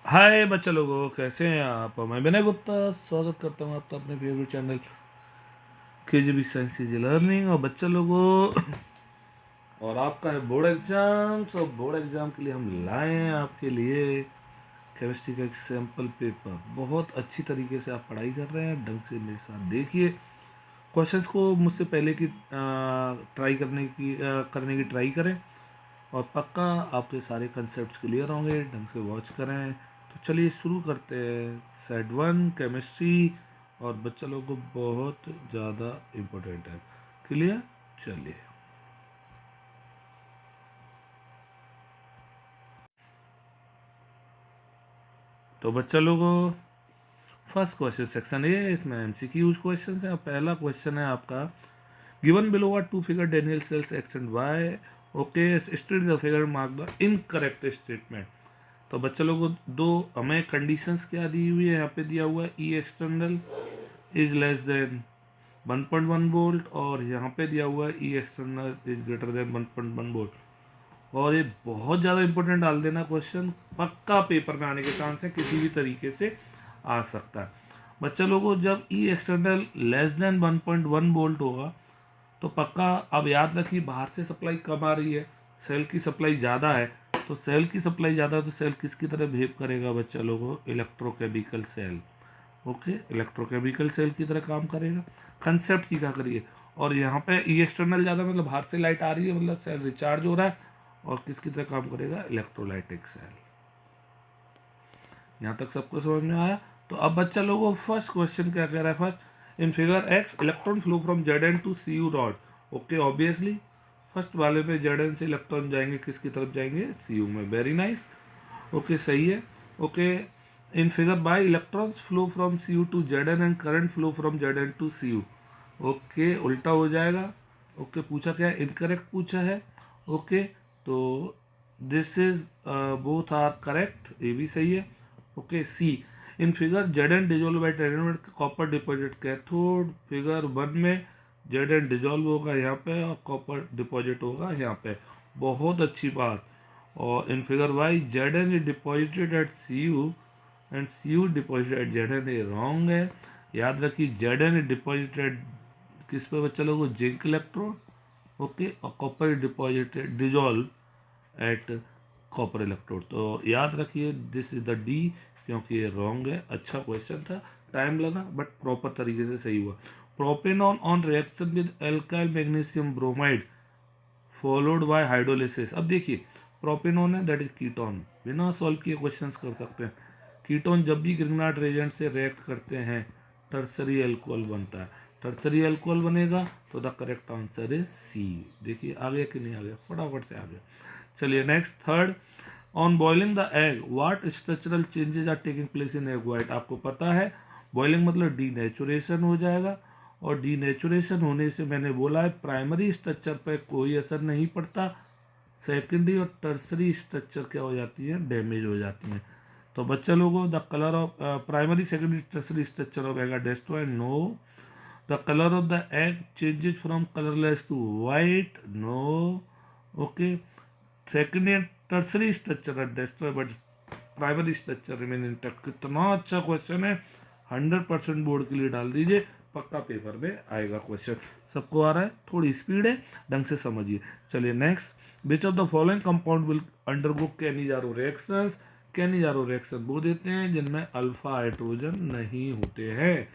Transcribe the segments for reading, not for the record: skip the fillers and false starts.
हाय बच्चा लोगों, कैसे हैं आप। मैं विनय गुप्ता स्वागत करता हूँ आपका अपने favourite channel KGB science easy learning. और बच्चा लोगों, और आपका है बोर्ड एग्जाम्स, और बोर्ड एग्जाम के लिए हम लाए हैं आपके लिए केमिस्ट्री का एक सैम्पल पेपर। बहुत अच्छी तरीके से आप पढ़ाई कर रहे हैं, ढंग से मेरे साथ देखिए क्वेश्चंस को। मुझसे पहले की करने की ट्राई करें, और पक्का आपके सारे कंसेप्ट क्लियर होंगे। ढंग से वॉच करें। तो चलिए शुरू करते हैं। सेट 1 केमिस्ट्री, और बच्चा लोगों को बहुत ज़्यादा इम्पोर्टेंट है। क्लियर, चलिए। तो बच्चा लोगों, फर्स्ट क्वेश्चन सेक्शन ए, इसमें MCQs क्वेश्चन है। पहला क्वेश्चन है आपका, given below are two figure Daniel cells X and Y. Okay, state the figure, mark the incorrect statement. तो बच्चे लोगों को दो हमें कंडीशंस क्या दी हुई है, यहाँ पे दिया हुआ है E external is less than 1.1 volt, और यहाँ पे दिया हुआ है E external is greater than 1.1 volt. और ये बहुत ज़्यादा इंपॉर्टेंट डाल देना क्वेश्चन, पक्का पेपर में आने के चांस है, किसी भी तरीके से आ सकता है। बच्चे लोगों, जब ई एक्सटर्नल लेस देन 1.1 वोल्ट होगा तो पक्का, अब याद रखिए, बाहर से सप्लाई कम आ रही है, सेल की सप्लाई ज़्यादा है। तो सेल की सप्लाई ज़्यादा है तो सेल किसकी तरह बिहेव करेगा बच्चा लोगों, electrochemical cell. Okay, electrochemical cell की तरह काम करेगा। कंसेप्ट सीखा करिए। और यहाँ पे ई एक्सटर्नल ज़्यादा मतलब बाहर से लाइट आ रही है, मतलब सेल रिचार्ज हो रहा है, और किसकी तरह काम करेगा, इलेक्ट्रोलाइटिक सेल। यहाँ तक सबको समझ में आया। तो अब बच्चा लोगों, फर्स्ट क्वेश्चन क्या कह रहा है। First, in figure X electron flow from Zn to Cu rod. Okay, obviously first वाले पे Zn से इलेक्ट्रॉन जाएंगे किसकी तरफ, जाएंगे Cu में। वेरी नाइस, ओके, सही है। Okay, in figure Y electrons flow from Cu to Zn and current flow from Zn to Cu। Okay, उल्टा हो जाएगा। ओके, पूछा क्या है, इनकरेक्ट पूछा है। ओके, तो this is both are correct, ये भी सही है। Okay, C, in figure Zn dissolve by टेरेनमेंट कॉपर डिपॉजिट कैथोड। फिगर 1 में Zn डिजोल्व होगा यहाँ पे, और कॉपर डिपॉजिट होगा यहाँ पे। बहुत अच्छी बात। और in figure Y Zn is deposited at Cu and Cu deposited at Zn, ये रॉन्ग है। याद रखिए, Zn इज डिपॉजिटेड किस पे बच्चा लोगों, जिंक इलेक्ट्रोड। ओके, और copper deposited dissolve at copper electrode. तो याद रखिए, दिस इज द डी, क्योंकि ये रॉन्ग है। अच्छा क्वेश्चन था, टाइम लगा बट प्रॉपर तरीके से सही हुआ। Propanone on reaction with alkyl magnesium bromide followed by hydrolysis. अब देखिए, प्रोपेनॉन है, दैट इज कीटोन। बिना सॉल्व किए क्वेश्चंस कर सकते हैं। कीटोन जब भी ग्रिग्नार्ड रेजेंट से रिएक्ट करते हैं, टर्सरी अल्कोहल बनता है। टर्सरी अल्कोहल बनेगा तो the correct answer is C. देखिए आ गया कि नहीं आ गया, फटाफट से आ गया। चलिए next, third, on boiling the egg what structural changes are taking place in egg white. आपको पता है, बॉइलिंग मतलब डीनेचुरेशन हो जाएगा, और डीनेचुरेशन होने से मैंने बोला है प्राइमरी स्ट्रक्चर पर कोई असर नहीं पड़ता, सेकेंडरी और टर्सरी स्ट्रक्चर क्या हो जाती है, डैमेज हो जाती हैं। तो बच्चा लोगों, the colour of primary secondary tertiary structure of egg are destroyed, no. The colour of the egg changes from colourless to white, no. Okay, secondary and tertiary structure are destroyed but primary structure remain intact. कितना अच्छा question है, 100% board के लिए डाल दीजिए, पक्का paper में आएगा क्वेश्चन। सबको आ रहा है, थोड़ी स्पीड है, ढंग से समझिए। चलिए next, which of the following compound will undergo Cannizzaro reactions. Cannizzaro reaction वो देते हैं जिनमें अल्फा हाइड्रोजन नहीं होते हैं।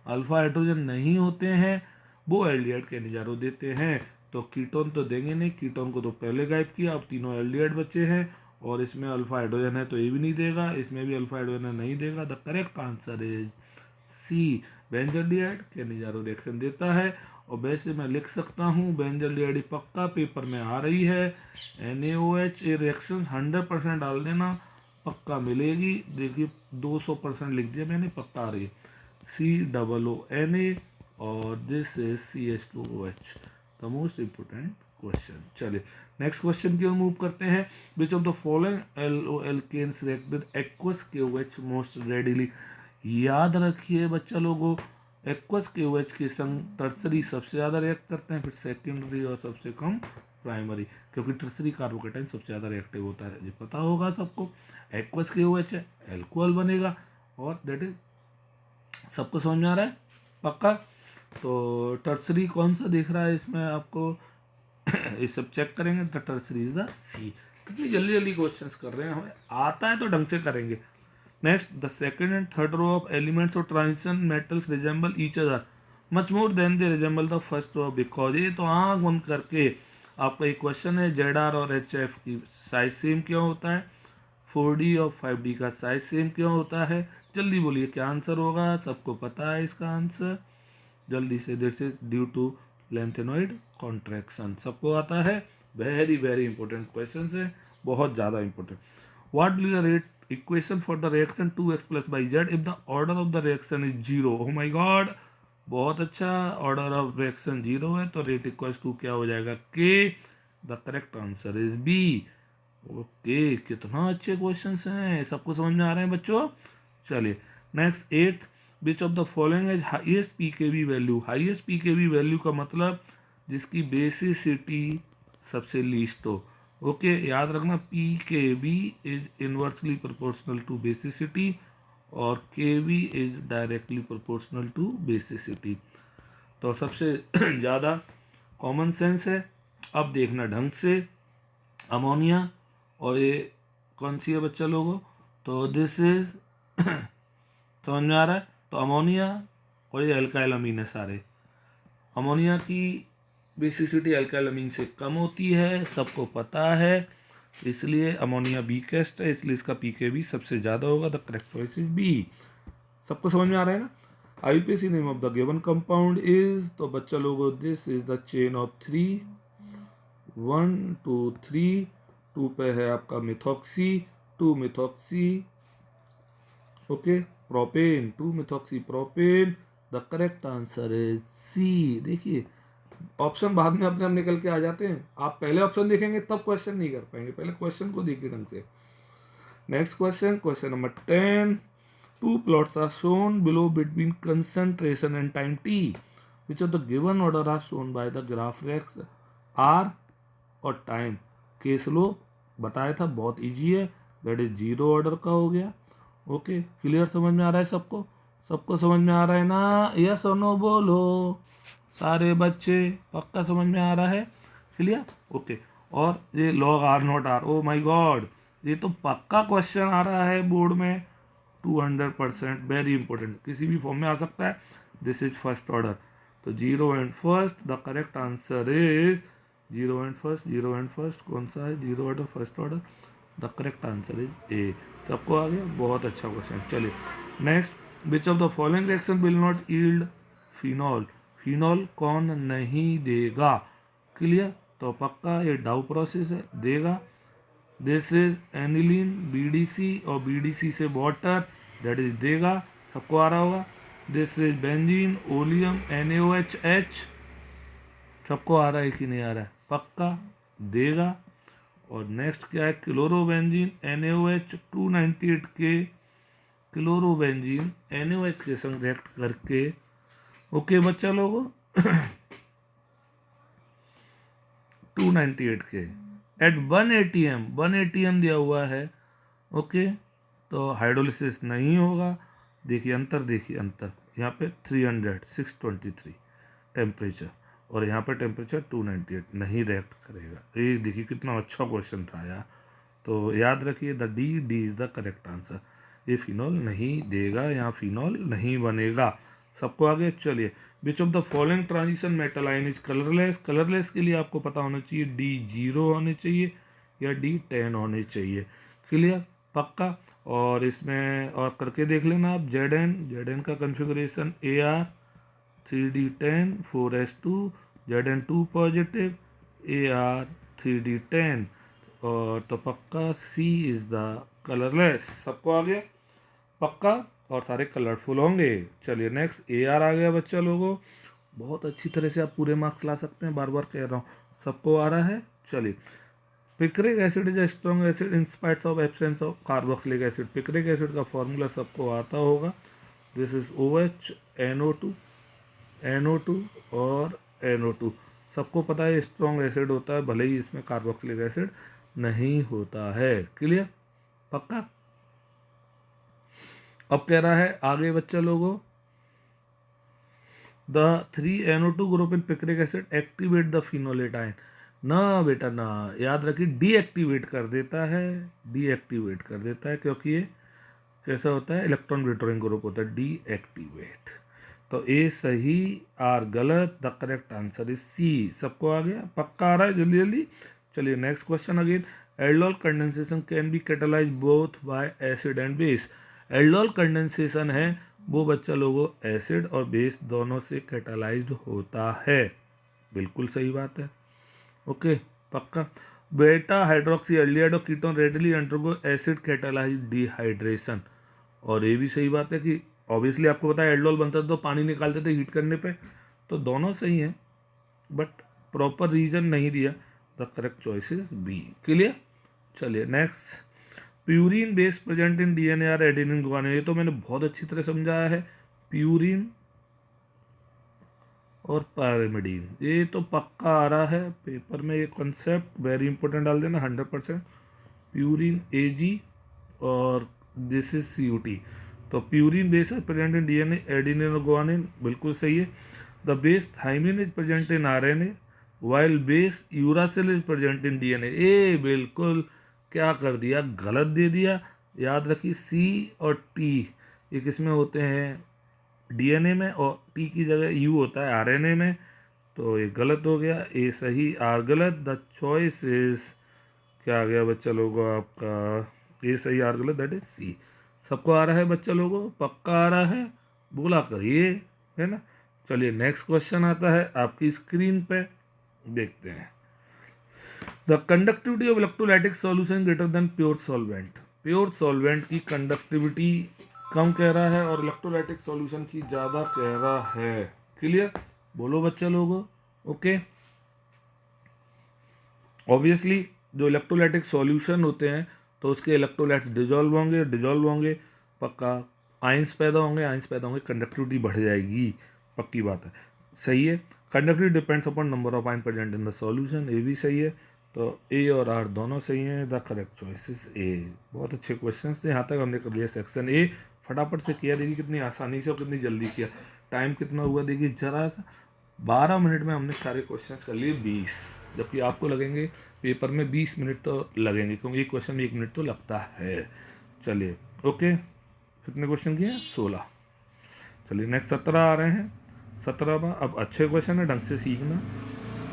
अल्फा हाइड्रोजन नहीं होते हैं वो एल्डिहाइड कैनिजारो देते हैं। तो कीटोन तो देंगे नहीं, कीटोन को तो पहले गायब किया, अब तीनों एल्डिहाइड बचे हैं, और इसमें अल्फा हाइड्रोजन है तो ये भी नहीं देगा, इसमें भी अल्फा हाइड्रोजन नहीं देगा। The correct answer is C, benzaldehyde Cannizzaro reaction देता है। और वैसे मैं लिख सकता हूँ, बेंजोल्डिहाइड पक्का पेपर में आ रही है। NaOH ये रिएक्शन 100% डाल देना, पक्का मिलेगी। देखिए 200% लिख दिया मैंने, पक्का आ रही है। COONA, और this is CH2OH, the most important question. चलिए नेक्स्ट क्वेश्चन की ओर मूव करते हैं। Which of the following alkenes react with aqueous KOH most readily. याद रखिए बच्चा लोगों, एक्वस KOH के संग टर्सरी सबसे ज़्यादा रिएक्ट करते हैं, फिर सेकेंडरी और सबसे कम प्राइमरी, क्योंकि टर्सरी कार्बोकेटाइन सबसे ज़्यादा रिएक्टिव होता है, ये पता होगा सबको। एक्वस KOH है, एल्कोहल बनेगा, और दैट इज सबको समझ में आ रहा है पक्का। तो टर्सरी कौन सा दिख रहा है इसमें आपको ये सब चेक करेंगे, द टर्सरी इज द सी। कितनी जल्दी जल्दी क्वेश्चंस कर रहे हैं, हमें आता है तो ढंग से करेंगे। Next, the second and third row of elements of transition metals resemble each other much more than they resemble the first row, because ये तो आंख बंद करके आपका एक क्वेश्चन है, ZR और HF की साइज सेम क्यों होता है, 4D और 5D का साइज सेम क्यों होता है। जल्दी बोलिए क्या आंसर होगा, सबको पता है इसका आंसर, जल्दी से। This is due to lanthanoid contraction, सबको आता है। वेरी वेरी इंपॉर्टेंट क्वेश्चन है, बहुत ज़्यादा important. What will the rate equation for the reaction 2x plus Y Z if the order of the reaction is 0। Oh my god, बहुत अच्छा, order of reaction 0 है तो रेट इक्वल्स टू क्या हो जाएगा, K। The correct answer is B। Okay, कितना अच्छे questions हैं, सबको समझ में आ रहे हैं बच्चों। चलिए next 8th, which of the following is highest pKb value. Highest pKb value का मतलब जिसकी बेसिसिटी सबसे लीस्ट हो। ओके, याद रखना pKb is inversely proportional to basicity और Kb is directly proportional to basicity. तो सबसे ज़्यादा कॉमन सेंस है। अब देखना ढंग से, अमोनिया और ये कौन सी है बच्चा लोगों, तो दिस इज समझ में आ रहा है। तो अमोनिया और ये अल्काइल अमीन है सारे। अमोनिया की बेसिसिटी अल्काइल अमीन से कम होती है, सबको पता है, इसलिए अमोनिया वीकेस्ट है, इसलिए इसका पीके भी सबसे ज़्यादा होगा। The correct choice is B. सबको समझ में आ रहा है ना। IUPAC name of the given compound is, तो बच्चा लोगों this is the chain of 3, 1 2 3, 2 पे है आपका methoxy, 2 methoxy, okay, propane, 2 methoxy propane. The correct answer is C. देखिए ऑप्शन बाद में अपने आप निकल के आ जाते हैं, आप पहले ऑप्शन देखेंगे तब क्वेश्चन नहीं कर पाएंगे, पहले क्वेश्चन को देखिए ढंग से। Next question, question number 10, 2 plots are shown below between concentration and time t. Which of the given order are shown by the graph x, r और टाइम के स्लोप बताया था, बहुत इजी है, दैट इज 0 ऑर्डर का हो गया। Okay, clear, समझ में आ रहा है सबको, सबको समझ में आ रहा है ना, यस और नो बोलो सारे बच्चे, पक्का समझ में आ रहा है, क्लियर। ओके, और ये log r not r, oh my God, ये तो पक्का क्वेश्चन आ रहा है बोर्ड में 200%, वेरी इंपॉर्टेंट, किसी भी फॉर्म में आ सकता है। दिस इज फर्स्ट ऑर्डर, तो 0 and first, the correct answer is 0 and first. 0 and first कौन सा है, 0 order first order, the correct answer is a. सबको आ गया, बहुत अच्छा क्वेश्चन। चलिए next, which of the following reaction will not yield phenol. Phenol कौन नहीं देगा, क्लियर, तो पक्का ये डाउ प्रोसेस है, देगा। दिस इज एनिलीन, BDC और BDC से वाटर, दैट इज देगा, सबको आ रहा होगा। This is benzene, oleum, NaOH, सबको आ रहा है कि नहीं आ रहा है, पक्का देगा। और नेक्स्ट क्या है, क्लोरोबेंजीन, NaOH 298 के, क्लोरोबेंजीन NaOH के संग रिएक्ट करके, ओके बच्चा लोगों 298 के एट 1 ATM, 1 ATM दिया हुआ है, ओके, तो हाइड्रोलिसिस नहीं होगा। देखिए अंतर, देखिए अंतर, यहाँ पे 300 623 टेम्परेचर और यहाँ पे टेम्परेचर 298, नहीं रिएक्ट करेगा। ये देखिए कितना अच्छा क्वेश्चन था यार, तो याद रखिए the D is the correct answer. ये फिनॉल नहीं देगा, यहाँ फिनॉल नहीं बनेगा, सबको आगे। चलिए, विच of the following transition metal ion is colourless. Colourless के लिए आपको पता होना चाहिए D0 होने चाहिए या D10 होने चाहिए, क्लियर, पक्का। और इसमें और करके देख लेना आप, Zn का configuration AR 3D10 4s2, Zn2 positive, AR 3D10, और तो पक्का C इज द कलरलेस, सबको आ गया पक्का, और सारे कलरफुल होंगे। चलिए नेक्स्ट, AR आ गया बच्चा लोगों, बहुत अच्छी तरह से आप पूरे मार्क्स ला सकते हैं, बार बार कह रहा हूँ, सबको आ रहा है। चलिए, picric acid is a strong acid in spite of absence of carboxylic acid. Picric acid का फॉर्मूला सबको आता होगा, दिस इज OH NO2 और NO2, सबको पता है स्ट्रॉन्ग एसिड होता है, भले ही इसमें कार्बोक्सिलिक एसिड नहीं होता है। क्लियर, पक्का। अब कह रहा है आगे बच्चा लोगों, the 3NO2 group in picric acid activate the फिनोलेटाइन। ना बेटा ना, याद रखिए डीएक्टिवेट कर देता है, डीएक्टिवेट कर देता है, क्योंकि ये कैसा होता है, इलेक्ट्रॉन विड्रॉइंग ग्रुप होता है, डीएक्टिवेट। तो ए सही, आर गलत, the correct answer is C. सबको आ गया, पक्का आ रहा है, जल्दी जल्दी। चलिए next question again, aldol condensation can be catalyse both bye acid and base. Aldol condensation है वो बच्चा लोगों एसिड और बेस दोनों से कैटलाइज्ड होता है, बिल्कुल सही बात है। ओके, पक्का। बेटा हाइड्रोक्सी एल्डिहाइड और ketone readily undergo acid catalyse dehydration, और ये भी सही बात है कि ऑब्वियसली आपको पता है एल्डोल बनता था तो पानी निकालते थे हीट करने पे, तो दोनों सही हैं, बट प्रॉपर रीजन नहीं दिया। The correct choice is B. Clear. चलिए next, purine base present in DNA are adenine guanine. ये तो मैंने बहुत अच्छी तरह समझाया है, प्यूरिन और पैरामिडीन, ये तो पक्का आ रहा है पेपर में, ये कॉन्सेप्ट वेरी इंपॉर्टेंट डाल देना 100%। प्यूरिन एजी और दिस इज CUT। तो प्यूरिन बेस है प्रेजेंट इन डीएनए एडेनिन और गुआनिन, बिल्कुल सही है। The base thymine is present in RNA while base uracil is present in DNA. ए बिल्कुल क्या कर दिया, गलत दे दिया। याद रखिए सी और टी ये किस में होते हैं, डीएनए में, और टी की जगह यू होता है आरएनए में, तो ये गलत हो गया। ए सही, आर गलत। द चॉइस इज क्या आ गया बच्चा लोगों आपका, ए सही आर गलत, दैट इज सी। सबको आ रहा है बच्चा लोगों, पक्का आ रहा है, बोला करिए, है ना। चलिए नेक्स्ट क्वेश्चन आता है आपकी स्क्रीन पे, देखते हैं। The conductivity of electrolytic solution greater than pure solvent. Pure solvent की कंडक्टिविटी कम कह रहा है और इलेक्ट्रोलाइटिक सॉल्यूशन की ज़्यादा कह रहा है। क्लियर, बोलो बच्चा लोगों। ओके, ऑब्वियसली जो इलेक्ट्रोलाइटिक सॉल्यूशन होते हैं तो उसके इलेक्ट्रोलाइट्स डिजॉल्व होंगे, पक्का। आयंस पैदा होंगे, कंडक्टिविटी बढ़ जाएगी, पक्की बात है, सही है। Conductivity depends upon number of ion present in the solution, ये भी सही है। तो ए और आर दोनों सही हैं, the correct choice is a. बहुत अच्छे क्वेश्चन थे, यहाँ तक हमने कर लिया सेक्शन ए, फटाफट से किया, देखिए कितनी आसानी से और कितनी जल्दी किया। टाइम कितना हुआ देखिए जरा सा, 12 मिनट में हमने सारे क्वेश्चंस कर लिए 20, जबकि आपको लगेंगे पेपर में 20 मिनट तो लगेंगे, क्योंकि एक क्वेश्चन में 1 मिनट तो लगता है। चलिए ओके, कितने क्वेश्चन किए, 16। चलिए नेक्स्ट 17 आ रहे हैं, 17वां। अब अच्छे क्वेश्चन है, ढंग से सीखना,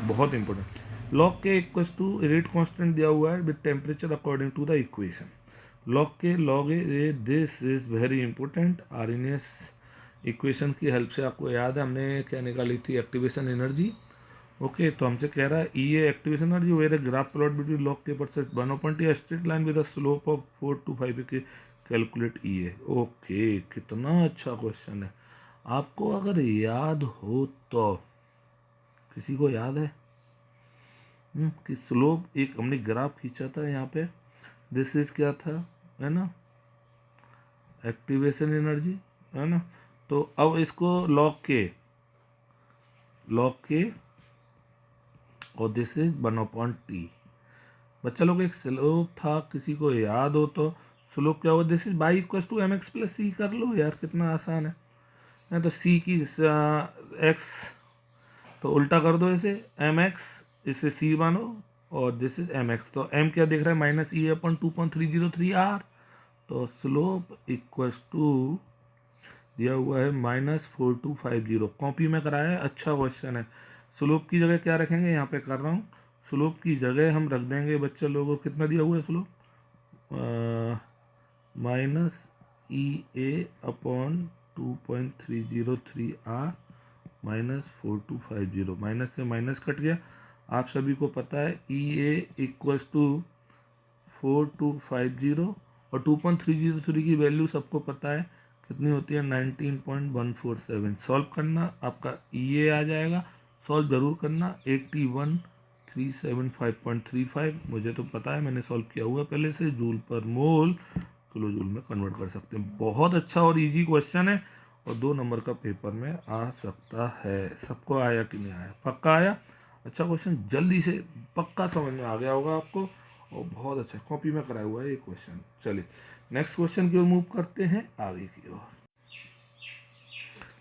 बहुत important. Log k equal to rate constant दिया हुआ है with temperature according to the equation. Log k log A, this is very important. Arrhenius equation की हेल्प से आपको याद है हमने क्या निकाली थी, एक्टिवेशन एनर्जी। ओके, तो हमसे कह रहा है E A activation energy where graph plot between log k percent 1/T straight line with slope of 4 to 5 के कैलकुलेट ई ए। ओके, कितना अच्छा क्वेश्चन है, आपको अगर याद हो तो, किसी को याद है कि स्लोप, एक हमने ग्राफ खींचा था यहाँ पे, दिस इज क्या था, है ना, एक्टिवेशन एनर्जी, है ना। तो अब इसको लॉग के और दिस इज 1/T। बच्चा लोग एक स्लोप था, किसी को याद हो तो, स्लोप क्या होगा, this is y equal to mx plus C. कर लो यार, कितना आसान है। तो सी की एक्स तो उल्टा कर दो इसे, mx इसे सी मानो, और दिस इज mx। तो m क्या दिख रहा है, -E/2.303r। तो स्लोप इक्वल्स टू दिया हुआ है -4250। कॉपी में कराया है, अच्छा क्वेश्चन है। स्लोप की जगह क्या रखेंगे, यहाँ पे कर रहा हूँ, स्लोप की जगह हम रख देंगे बच्चे लोगों, कितना दिया हुआ है स्लोप, -EA/2.303r -4250। माइनस से माइनस कट गया। आप सभी को पता है EA इक्वल्स टू 4250 और 2.303 की वैल्यू सबको पता है कितनी होती है, 19.147। सॉल्व करना, आपका EA आ जाएगा, सॉल्व जरूर करना, 81,375.35। मुझे तो पता है, मैंने सॉल्व किया हुआ पहले से। जूल पर मोल किलो जूल में कन्वर्ट कर सकते हैं। बहुत अच्छा और इजी क्वेश्चन है, और 2 नंबर का पेपर में आ सकता है। सबको आया कि नहीं आया, पक्का आया। अच्छा क्वेश्चन, जल्दी से पक्का समझ में आ गया होगा आपको, और बहुत अच्छा कॉपी में कराया हुआ है ये क्वेश्चन। चलिए नेक्स्ट क्वेश्चन की ओर मूव करते हैं, आगे की ओर।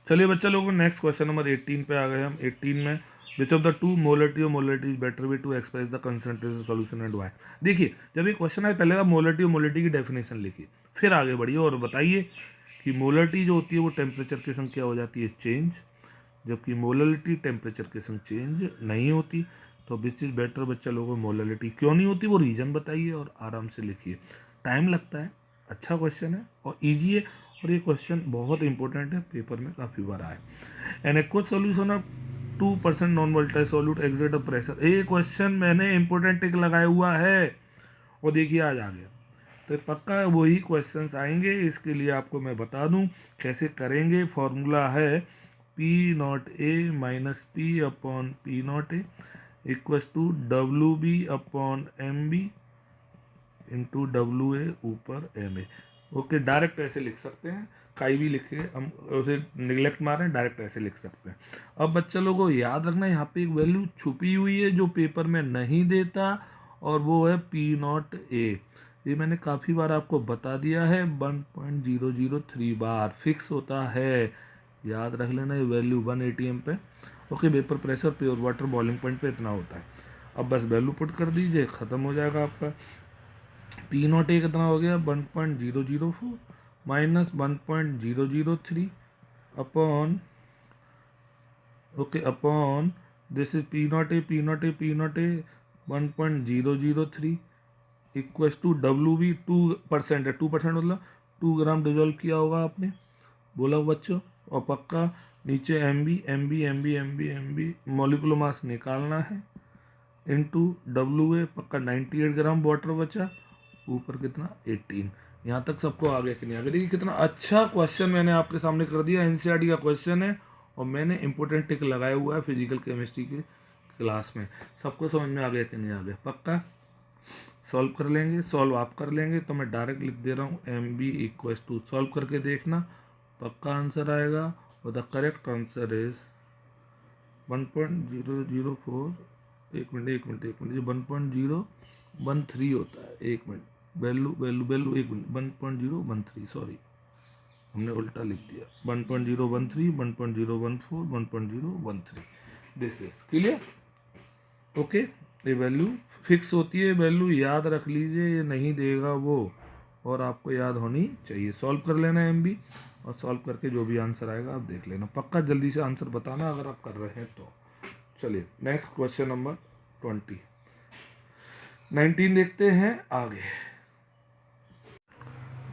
चलिए बच्चा लोगों, नेक्स्ट क्वेश्चन नंबर 18 पे आ गए हम। 18 में which of the two molarity और molarity is better way to express the concentration solution and why. देखिए जब ये क्वेश्चन है, पहले आप मोलरिटी और मोलरिटी की डेफिनेशन लिखिए, फिर आगे बढ़िए और बताइए कि मोलरिटी जो होती है वो टेम्परेचर के संग क्या हो जाती है, चेंज, जबकि मोलरिटी टेम्परेचर के संग चेंज नहीं होती। तो विच इज़ बेटर बच्चा लोगों, मोलरिटी क्यों नहीं होती वो रीज़न बताइए और आराम से लिखिए। टाइम लगता है, अच्छा क्वेश्चन है और ईजी है, और ये क्वेश्चन बहुत इंपॉर्टेंट है, पेपर में काफ़ी बार आए। An aqueous solution of 2% non volatile solute exert a pressure, ये क्वेश्चन मैंने इंपॉर्टेंट टिक लगाया हुआ है, और देखिए आज आ गया। तो पक्का वही क्वेश्चंस आएंगे, इसके लिए आपको मैं बता दूं कैसे करेंगे। फॉर्मूला है P not A minus P upon P not A equals to W B upon M B into W A ऊपर एम ए। ओके, डायरेक्ट ऐसे लिख सकते हैं, काई भी लिखे, हम उसे निगलेक्ट मारें, डायरेक्ट ऐसे लिख सकते हैं। अब बच्चा लोगों को याद रखना, यहाँ पे एक वैल्यू छुपी हुई है जो पेपर में नहीं देता, और वो है पी नॉट ए। ये मैंने काफ़ी बार आपको बता दिया है, 1.003 बार फिक्स होता है, याद रख लेना ये वैल्यू 1 ATM पे। Okay, vapour pressure pure water boiling point पे इतना होता है। अब बस वैल्यू पुट कर दीजिए, ख़त्म हो जाएगा आपका। पी नॉट ए कितना हो गया, 1.004 minus 1.003 upon, okay, upon this is P not A, P not A, P not A 1.003 equals to W B 2% है, 2% मतलब 2 ग्राम डिजोल्व किया होगा आपने, बोला बच्चों। और पक्का नीचे M B M B M B M B M B molecular mass निकालना है, इनटू डब्ल्यू ए पक्का 98 ग्राम वाटर बचा, ऊपर कितना 18। यहाँ तक सबको आ गया कि नहीं आ गया? देखिए कितना अच्छा क्वेश्चन मैंने आपके सामने कर दिया, एनसीईआरटी का क्वेश्चन है, और मैंने इंपॉर्टेंट टिक लगाया हुआ है फिजिकल केमिस्ट्री की क्लास में। सबको समझ में आ गया कि नहीं आ गया? पक्का सॉल्व कर लेंगे, सॉल्व आप कर लेंगे, तो मैं डायरेक्ट लिख दे रहा हूँ M B equals to, solve करके देखना पक्का आंसर आएगा, और द करेक्ट आंसर इज 1.004, एक मिनट 1.013 होता है, एक मिनट, वैल्यू वैल्यू वैल्यू एक मिनट, 1.013, सॉरी हमने उल्टा लिख दिया, 1.013, 1.014, 1.013, दिस इज क्लियर। ओके, ये वैल्यू फिक्स होती है, वैल्यू याद रख लीजिए, ये नहीं देगा वो, और आपको याद होनी चाहिए। सॉल्व कर लेना एम बी, और सॉल्व करके जो भी आंसर आएगा आप देख लेना, पक्का जल्दी से आंसर बताना अगर आप कर रहे हैं तो। चलिए नेक्स्ट क्वेश्चन नंबर 19 देखते हैं आगे।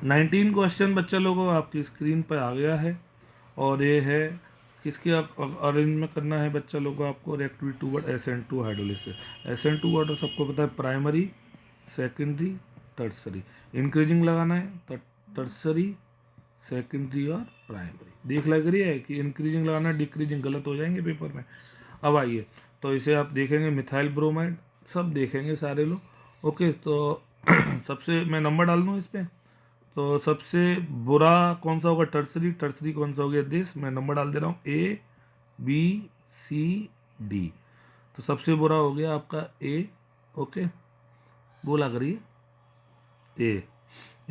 19 क्वेश्चन बच्चा लोगों आपकी स्क्रीन पर आ गया है, और ये है किसके आप अरेंज में करना है बच्चा लोगों आपको, reactivity toward SN2 hydrolysis. SN2 water सबको पता है, प्राइमरी, सेकेंडरी, टर्सरी, इंक्रीजिंग लगाना है, टर्सरी, सेकेंडरी और प्राइमरी। देख लग रही है कि इंक्रीजिंग लगाना, डिक्रीजिंग गलत हो जाएंगे पेपर में। अब आइए, तो इसे आप देखेंगे मिथाइल ब्रोमाइड, सब देखेंगे सारे लोग। ओके, तो सबसे मैं नंबर डाल दूँ इस पर, तो सबसे बुरा कौन सा होगा, टर्सरी, टर्सरी कौन सा हो गया, दिस, मैं नंबर डाल दे रहा हूँ A B C D। तो सबसे बुरा हो गया आपका A, ओके, बोला करिए A।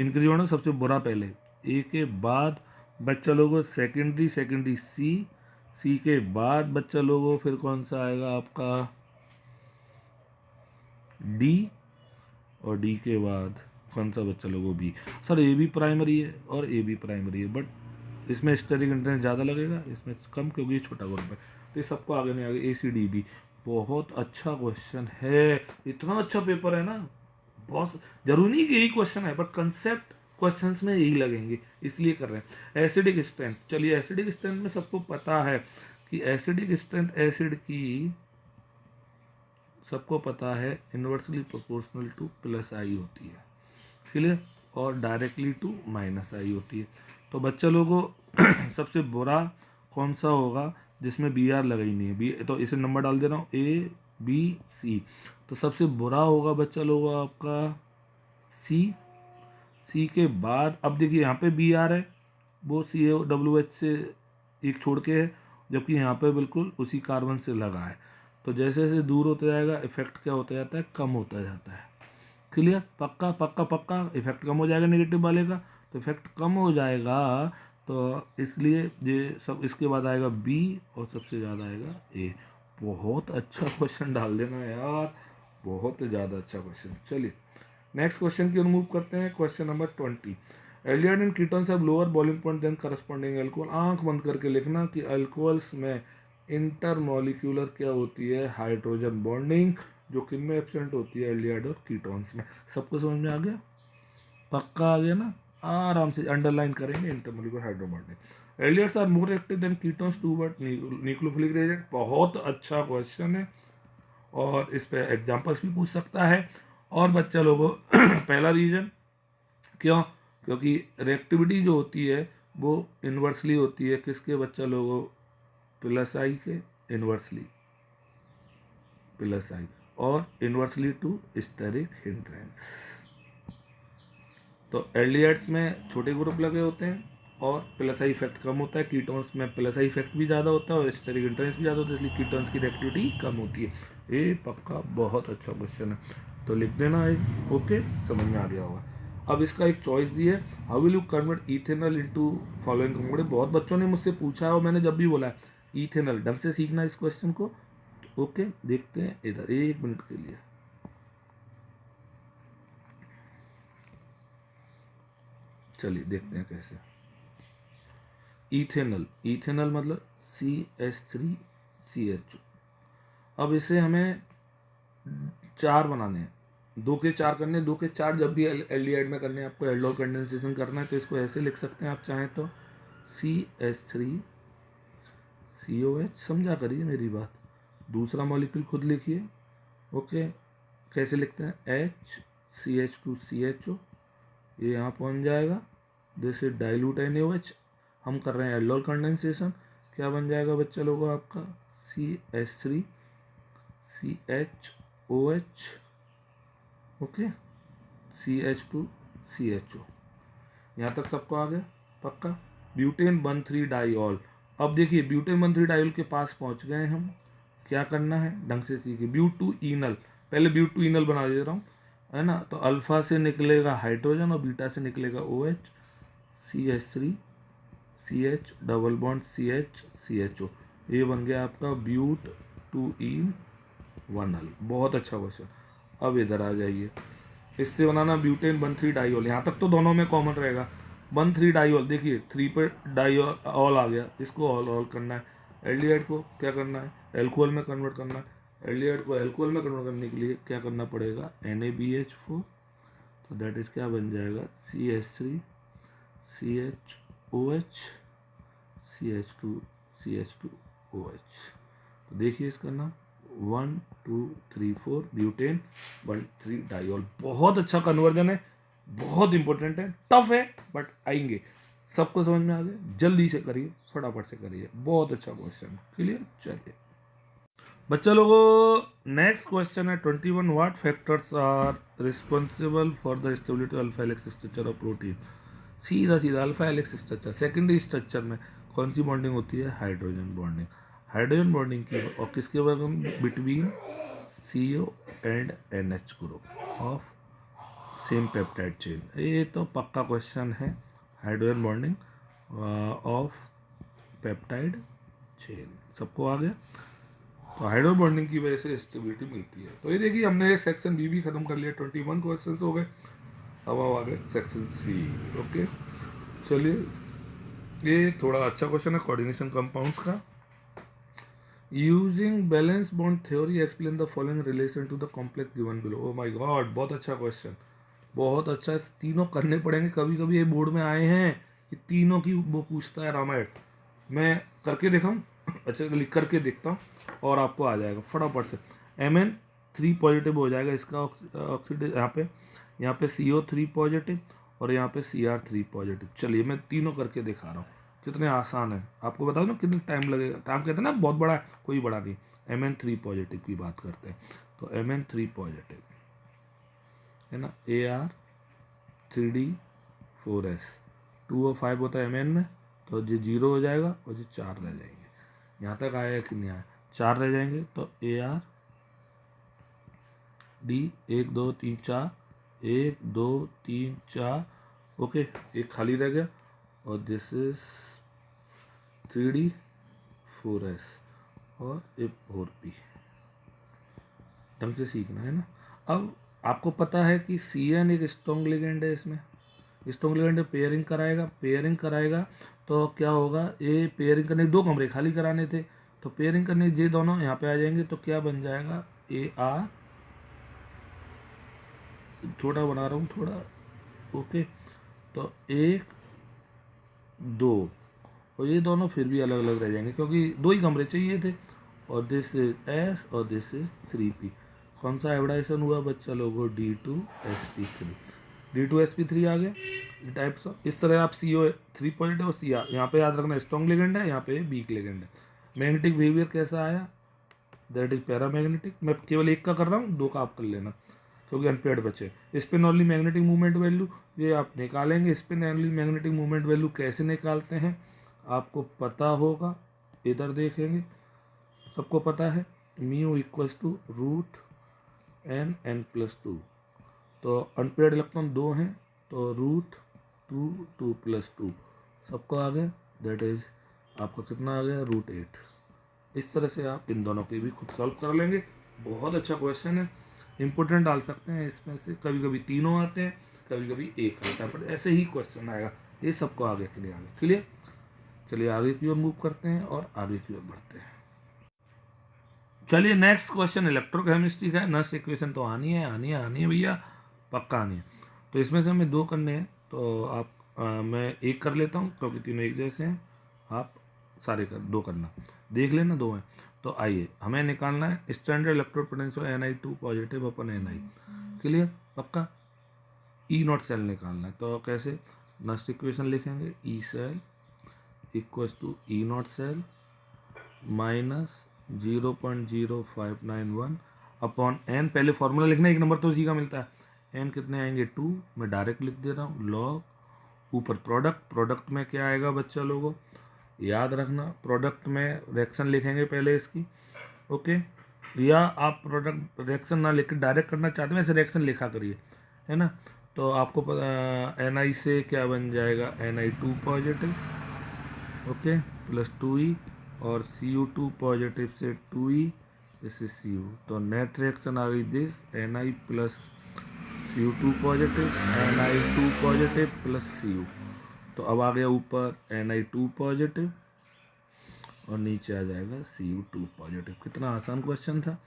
इंक्रीज होना सबसे बुरा पहले, A के बाद बच्चा लोगों सेकेंडरी, सेकेंडरी C के बाद बच्चा लोगों फिर कौन सा आएगा आपका D, और D के बाद कौन सा बच्चा लोगों बी। सर ए भी प्राइमरी है और ए भी प्राइमरी है, बट इसमें स्टेरिक इंटरेस्ट ज़्यादा लगेगा, इसमें कम, क्योंकि ये छोटा ग्रुप है। तो ये सबको आगे नहीं आगे, ACDB। बहुत अच्छा क्वेश्चन है, इतना अच्छा पेपर है ना, बहुत जरूरी नहीं कि यही क्वेश्चन है, बट कंसेप्ट क्वेश्चंस में यही लगेंगे, इसलिए कर रहे हैं। एसिडिक स्ट्रेंथ, चलिए एसिडिक स्ट्रेंथ में सबको पता है कि एसिडिक स्ट्रेंथ एसिड की सबको पता है इन्वर्सली प्रोपोर्शनल टू प्लस आई होती है, क्लियर, और डायरेक्टली टू माइनस आई होती है। तो बच्चा लोगों सबसे बुरा कौन सा होगा जिसमें BR लगा ही नहीं है, बी, तो इसे नंबर डाल दे रहा हूँ ABC। तो सबसे बुरा होगा बच्चा लोगों आपका C के बाद, अब देखिए यहाँ पे BR है, वो COWH से एक छोड़ के है, जबकि यहाँ पे बिल्कुल उसी कार्बन से लगा है। तो जैसे जैसे दूर होता जाएगा इफेक्ट क्या होता जाता है, कम होता जाता है। क्लियर, पक्का पक्का पक्का, इफेक्ट कम हो जाएगा नेगेटिव वाले का, तो इफेक्ट कम हो जाएगा, तो इसलिए ये सब इसके बाद आएगा बी और सबसे ज़्यादा आएगा ए। बहुत अच्छा क्वेश्चन डाल देना यार, बहुत ज़्यादा अच्छा क्वेश्चन। चलिए नेक्स्ट क्वेश्चन की ओर मूव करते हैं। Question number 20, aldehyde and ketones have lower boiling point than corresponding alcohol. आंख बंद करके लिखना कि अल्कोहल्स में इंटरमॉलिक्यूलर क्या होती है, हाइड्रोजन बॉन्डिंग, जो किन में एब्सेंट होती है, एल्डिहाइड और कीटोन्स में। सबको समझ में आ गया, पक्का आ गया ना, आराम से अंडरलाइन करेंगे intermolecular hydrogen bonding. Aldehydes are more active than ketones to but nucleophilic reagent. बहुत अच्छा क्वेश्चन है और इस पे एग्जांपल्स भी पूछ सकता है। और बच्चा लोगों पहला रीजन क्यों, क्योंकि रिएक्टिविटी जो होती है वो इन्वर्सली होती है किसके बच्चा लोगों, प्लस आई के, इन्वर्सली प्लस आई, और इन्वर्सली टू स्टेरिक हिंड्रेंस। तो एल्डिहाइड्स में छोटे ग्रुप लगे होते हैं और प्लस आई इफेक्ट कम होता है, कीटोन्स में प्लस आई इफेक्ट भी ज़्यादा होता है और स्टेरिक हिंड्रेंस भी ज़्यादा होता है, इसलिए कीटोन्स की रिएक्टिविटी कम होती है। ये पक्का बहुत अच्छा क्वेश्चन है, तो लिख देना है। ओके, समझ में आ गया होगा। अब इसका एक चॉइस दी है, how will you convert ethanol into following compound. बहुत बच्चों ने मुझसे पूछा है और मैंने जब भी बोला है इथेनॉल, ढंग से सीखना इस क्वेश्चन को। ओके, देखते हैं इधर 1 मिनट के लिए। चलिए देखते हैं कैसे। इथेनॉल, इथेनॉल मतलब CH3CHO। अब इसे हमें 4 बनाने हैं, 2 के 4 करने, 2 के 4 जब भी एल्डिहाइड में करने हैं आपको, एल्डोल कंडेंसेशन करना है, तो इसको ऐसे लिख सकते हैं आप चाहें तो, CH3COH। समझा करिए मेरी बात, दूसरा मॉलिक्यूल खुद लिखिए। ओके, कैसे लिखते हैं, HCH2CHO, ये यहाँ पहुँच जाएगा, दिस इज डाइल्यूट NaOH। हम कर रहे हैं एल्डोल कंडेंसेशन, क्या बन जाएगा बच्चा लोगों आपका, CH3CHOH। ओके, CH2CHO, यहाँ तक सबको आ गया, पक्का। Butane 1,3 diol. अब देखिए ब्यूटेन 1,3 डाइऑल के पास पहुँच गए हम, क्या करना है ढंग से सीखिए। ब्यूट 2 ईनल, पहले ब्यूट 2 ईनल बना दे रहा हूँ, है ना। तो अल्फा से निकलेगा हाइड्रोजन और बीटा से निकलेगा OH, CH3CH double bond CHCHO, ये बन गया आपका ब्यूट 2 ईन 1 अल। बहुत अच्छा क्वेश्चन। अब इधर आ जाइए, इससे बनाना ब्यूटेन 1,3 डाइऑल, यहाँ तक तो दोनों में कॉमन रहेगा। 1,3 डाइऑल, देखिए 3 पे डाइऑल ऑल आ गया, इसको ऑल ऑल करना है। एल्डिहाइड को क्या करना है, एल्कोहल में कन्वर्ट करना है। एल्डिहाइड को एल्कोहल में कन्वर्ट करने के लिए क्या करना पड़ेगा, NaBH4, तो दैट इज क्या बन जाएगा, CH3CHOH CH2CH2OH। तो देखिए इसका नाम 1 2 3 4 ब्यूटेन 1,3 डाइऑल। बहुत अच्छा कन्वर्जन है, बहुत इंपॉर्टेंट है, टफ है बट आएंगे। सबको समझ में आ गया, जल्दी से करिए, फटाफट से करिए, बहुत अच्छा क्वेश्चन। क्लियर, चलिए बच्चा लोगों नेक्स्ट क्वेश्चन है 21, what factors are responsible for the stability alpha helix structure of protein. सीधा सीधा alpha helix structure, secondary structure में कौन सी बॉन्डिंग होती है, हाइड्रोजन बॉन्डिंग। हाइड्रोजन बॉन्डिंग की और किसके between CO and NH group of same peptide chain. ये तो पक्का क्वेश्चन है, hydrogen bonding of peptide chain. सबको आ गया, तो हाइड्रोजन बॉन्डिंग की वजह से स्टेबिलिटी मिलती है। तो ये देखिए हमने सेक्शन बी भी खत्म कर लिया, 21 क्वेश्चन हो गए। अब आ गए सेक्शन सी। ओके, चलिए ये थोड़ा अच्छा क्वेश्चन है कोऑर्डिनेशन कंपाउंड्स का। Using valence bond theory explain the following relation to the complex given below. Oh my God, बहुत अच्छा क्वेश्चन, बहुत अच्छा। तीनों करने पड़ेंगे, कभी कभी ये बोर्ड में आए हैं कि तीनों की वो पूछता है रामायण। मैं करके दिखाऊं, अच्छा लिख करके देखता हूँ और आपको आ जाएगा फटाफट से। Mn3 पॉजिटिव हो जाएगा इसका ऑक्सीडेज, यहाँ पे CO3 पॉजिटिव और यहाँ पे Cr3 पॉजिटिव। चलिए मैं तीनों करके दिखा रहा हूँ, कितने आसान है। आपको बता दो कितना टाइम लगेगा, टाइम कहते हैं ना बहुत बड़ा है, कोई बड़ा नहीं। Mn3 पॉजिटिव की बात करते हैं, तो Mn3 पॉजिटिव है ना, Ar3D4S 2 और 5 होता है Mn में, तो ये 0 हो जाएगा और ये 4 रह जाएंगे। यहाँ तक आया कि नहीं आया, 4 रह जाएंगे, तो AR D 1 2 3 4, 1 2 3 4, ओके, एक खाली रह गया, और दिस इज 3D 4S और ये 4P। ढंग से सीखना है ना। अब आपको पता है कि CN एक स्ट्रॉन्ग लिगेंड है, इसमें स्ट्रॉन्ग लिगेंड पेयरिंग कराएगा तो क्या होगा, ये पेयरिंग करने 2 कमरे खाली कराने थे, तो पेयरिंग करने ये दोनों यहाँ पे आ जाएंगे, तो क्या बन जाएगा, AR, छोटा बना रहा हूँ थोड़ा, ओके, तो 1 2, और ये दोनों फिर भी अलग अलग रह जाएंगे क्योंकि 2 ही कमरे चाहिए थे, और दिस इज S और दिस इज 3P। कौन सा हाइब्रिडाइजेशन हुआ बच्चा लोगों, D2sp3, D2sp3 आ गया टाइप्स ऑफ। इस तरह आप CO3 पॉजिटिव और CR, यहाँ पे याद रखना स्ट्रॉन्ग लिगेंड है, यहाँ पे वीक लिगेंड है। मैग्नेटिक बिहेवियर कैसा आया, दैट इज पैरामैग्नेटिक। मैं केवल एक का कर रहा हूँ, 2 का आप कर लेना क्योंकि अनपेयर्ड बचे। Spin only magnetic movement value, ये आप निकालेंगे। Spin only magnetic movement value कैसे निकालते हैं आपको पता होगा, इधर देखेंगे, सबको पता है, म्यू इक्वल्स टू √n+2। तो अनपेयर्ड इलेक्ट्रॉन 2 हैं, तो √2+2 सबको आ गया, दैट इज आपका कितना आ गया, √8। इस तरह से आप इन दोनों के भी खुद सॉल्व कर लेंगे। बहुत अच्छा क्वेश्चन है, इंपोर्टेंट डाल सकते हैं इसमें से, कभी कभी तीनों आते हैं, कभी कभी एक आता है, पर ऐसे ही क्वेश्चन आएगा। ये सबको आगे के लिए आगे क्लियर। चलिए आगे की ओर मूव करते हैं और आगे की ओर बढ़ते हैं। चलिए नेक्स्ट क्वेश्चन इलेक्ट्रोकेमिस्ट्री का है। नर्स इक्वेशन तो आनी है भैया, पक्का आनी है। तो इसमें से हमें 2 करने हैं, तो आप मैं एक कर लेता हूँ क्योंकि तीनों एक जैसे हैं, आप सारे 2 करना, देख लेना 2 हैं। तो आइए हमें निकालना है standard electrode potential Ni2 positive upon Ni, clear, पक्का। E0 सेल निकालना है, तो कैसे, नर्स इक्वेशन लिखेंगे, E cell equals to E0 cell minus 0.0591 upon n। पहले फॉर्मूला लिखना, 1 नंबर तो उसी का मिलता है। n कितने आएंगे 2, मैं डायरेक्ट लिख दे रहा हूँ, लॉग ऊपर प्रोडक्ट में क्या आएगा बच्चा लोगों, याद रखना, प्रोडक्ट में रिएक्शन लिखेंगे पहले इसकी, ओके। या आप प्रोडक्ट रिएक्शन ना लिख डायरेक्ट करना चाहते हैं, ऐसे रिएक्शन लिखा करिए, है ना। तो आपको Ni से क्या बन जाएगा, Ni2 positive, okay, plus 2E, और Cu2 पॉजिटिव से 2E, दिस इज Cu। तो नेट रिएक्शन आ गई this Ni plus Cu2 positive, Ni2 positive plus Cu। तो अब आ गया ऊपर Ni2 पॉजिटिव और नीचे आ जाएगा Cu2 पॉजिटिव। कितना आसान क्वेश्चन था।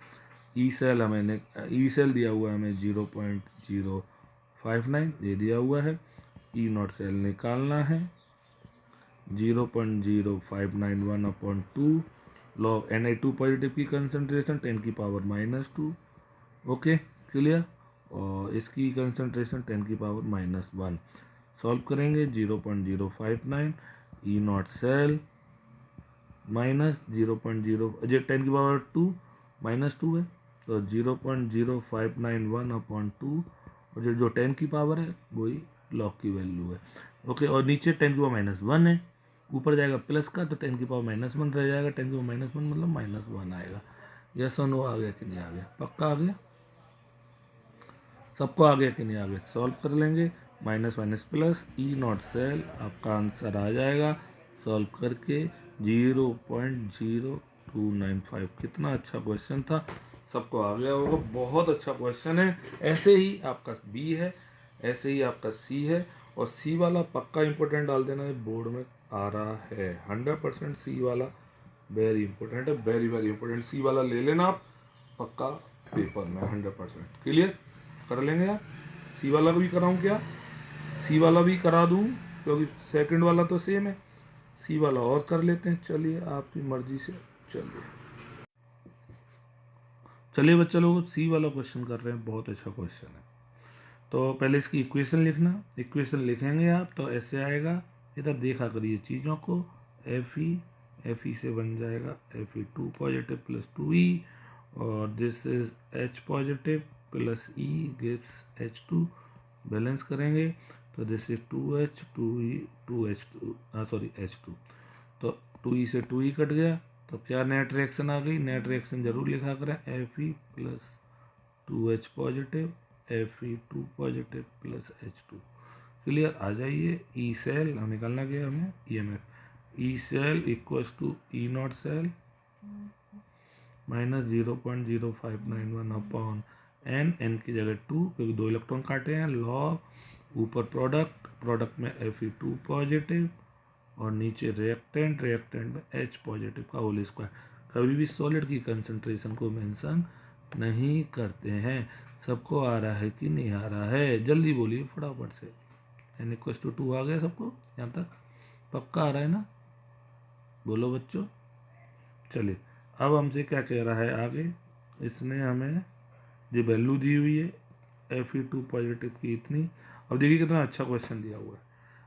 ई सेल दिया हुआ है हमें 0.059 ये दिया हुआ है। E0 सेल निकालना है 0.0591 अपॉन 2 लॉग Ni2 पॉजिटिव की कंसंट्रेशन 10⁻², ओके क्लियर, और इसकी कंसंट्रेशन 10⁻⁻1। सॉल्व करेंगे 0.059 E0 सेल माइनस 0.0 जो 10⁻² -2 है, तो 0.0591 अपॉन 2, और जो 10 की पावर है वही लॉग की वैल्यू है, ओके। और नीचे 10⁻⁻1 है, ऊपर जाएगा प्लस का, तो 10⁻⁻1 रह जाएगा, 10⁻⁻1 मतलब -1 आएगा। यस और नो आ गया कि नहीं आ गया, पक्का आ गया, सबको आ गया कि नहीं आ गया। सॉल्व कर लेंगे, minus minus plus, E0 cell आपका आंसर आ जाएगा सॉल्व करके 0.0295। कितना अच्छा क्वेश्चन था, सबको आ गया होगा, बहुत अच्छा क्वेश्चन है। ऐसे ही आपका B है, ऐसे ही आपका C है, और C वाला पक्का इंपॉर्टेंट डाल देना है, बोर्ड में आ रहा है 100%। C वाला वेरी इंपॉर्टेंट है, वेरी वेरी इंपॉर्टेंट। C वाला ले लेना आप पक्का पेपर में 100% क्लियर कर लेंगे आप। सी वाला भी कराऊं क्या, सी वाला भी करा दूं क्योंकि सेकंड वाला तो सेम है, सी वाला और कर लेते हैं, चलिए आपकी मर्जी से। चलिए बच्चा लोग सी वाला क्वेश्चन कर रहे हैं, बहुत अच्छा क्वेश्चन है। तो पहले इसकी इक्वेशन लिखना, इक्वेशन लिखेंगे आप तो ऐसे आएगा, इधर देखा करिए चीज़ों को, Fe से बन जाएगा Fe2 पॉजिटिव प्लस 2E, और this is H positive plus E gives H2, balance करेंगे तो this is 2H 2E 2H2 sorry H2, तो 2E से 2E कट गया, तो क्या नेट रिएक्शन आ गई, नेट रिएक्शन जरूर लिखा करें, Fe plus 2H positive, Fe2 positive plus H2। Clear, आ जाइए। ई सेल निकालना गया हमें, EMF E cell equals to E not cell minus 0.0591 upon N की जगह 2, क्योंकि 2 इलेक्ट्रॉन काटे हैं, लॉग ऊपर प्रोडक्ट में Fe2 पॉजिटिव और नीचे रिएक्टेंट में H पॉजिटिव का होल स्क्वायर। कभी भी सॉलिड की कंसंट्रेशन को मेंशन नहीं करते हैं। सबको आ रहा है कि नहीं आ रहा है, जल्दी बोलिए फटाफट से। n=2 आ गया सबको यहाँ तक, पक्का आ रहा है ना, बोलो बच्चों। चलिए अब हमसे क्या कह रहा है आगे, इसने हमें जो वैल्यू दी हुई है Fe2 पॉजिटिव की इतनी। अब देखिए कितना अच्छा क्वेश्चन दिया हुआ है।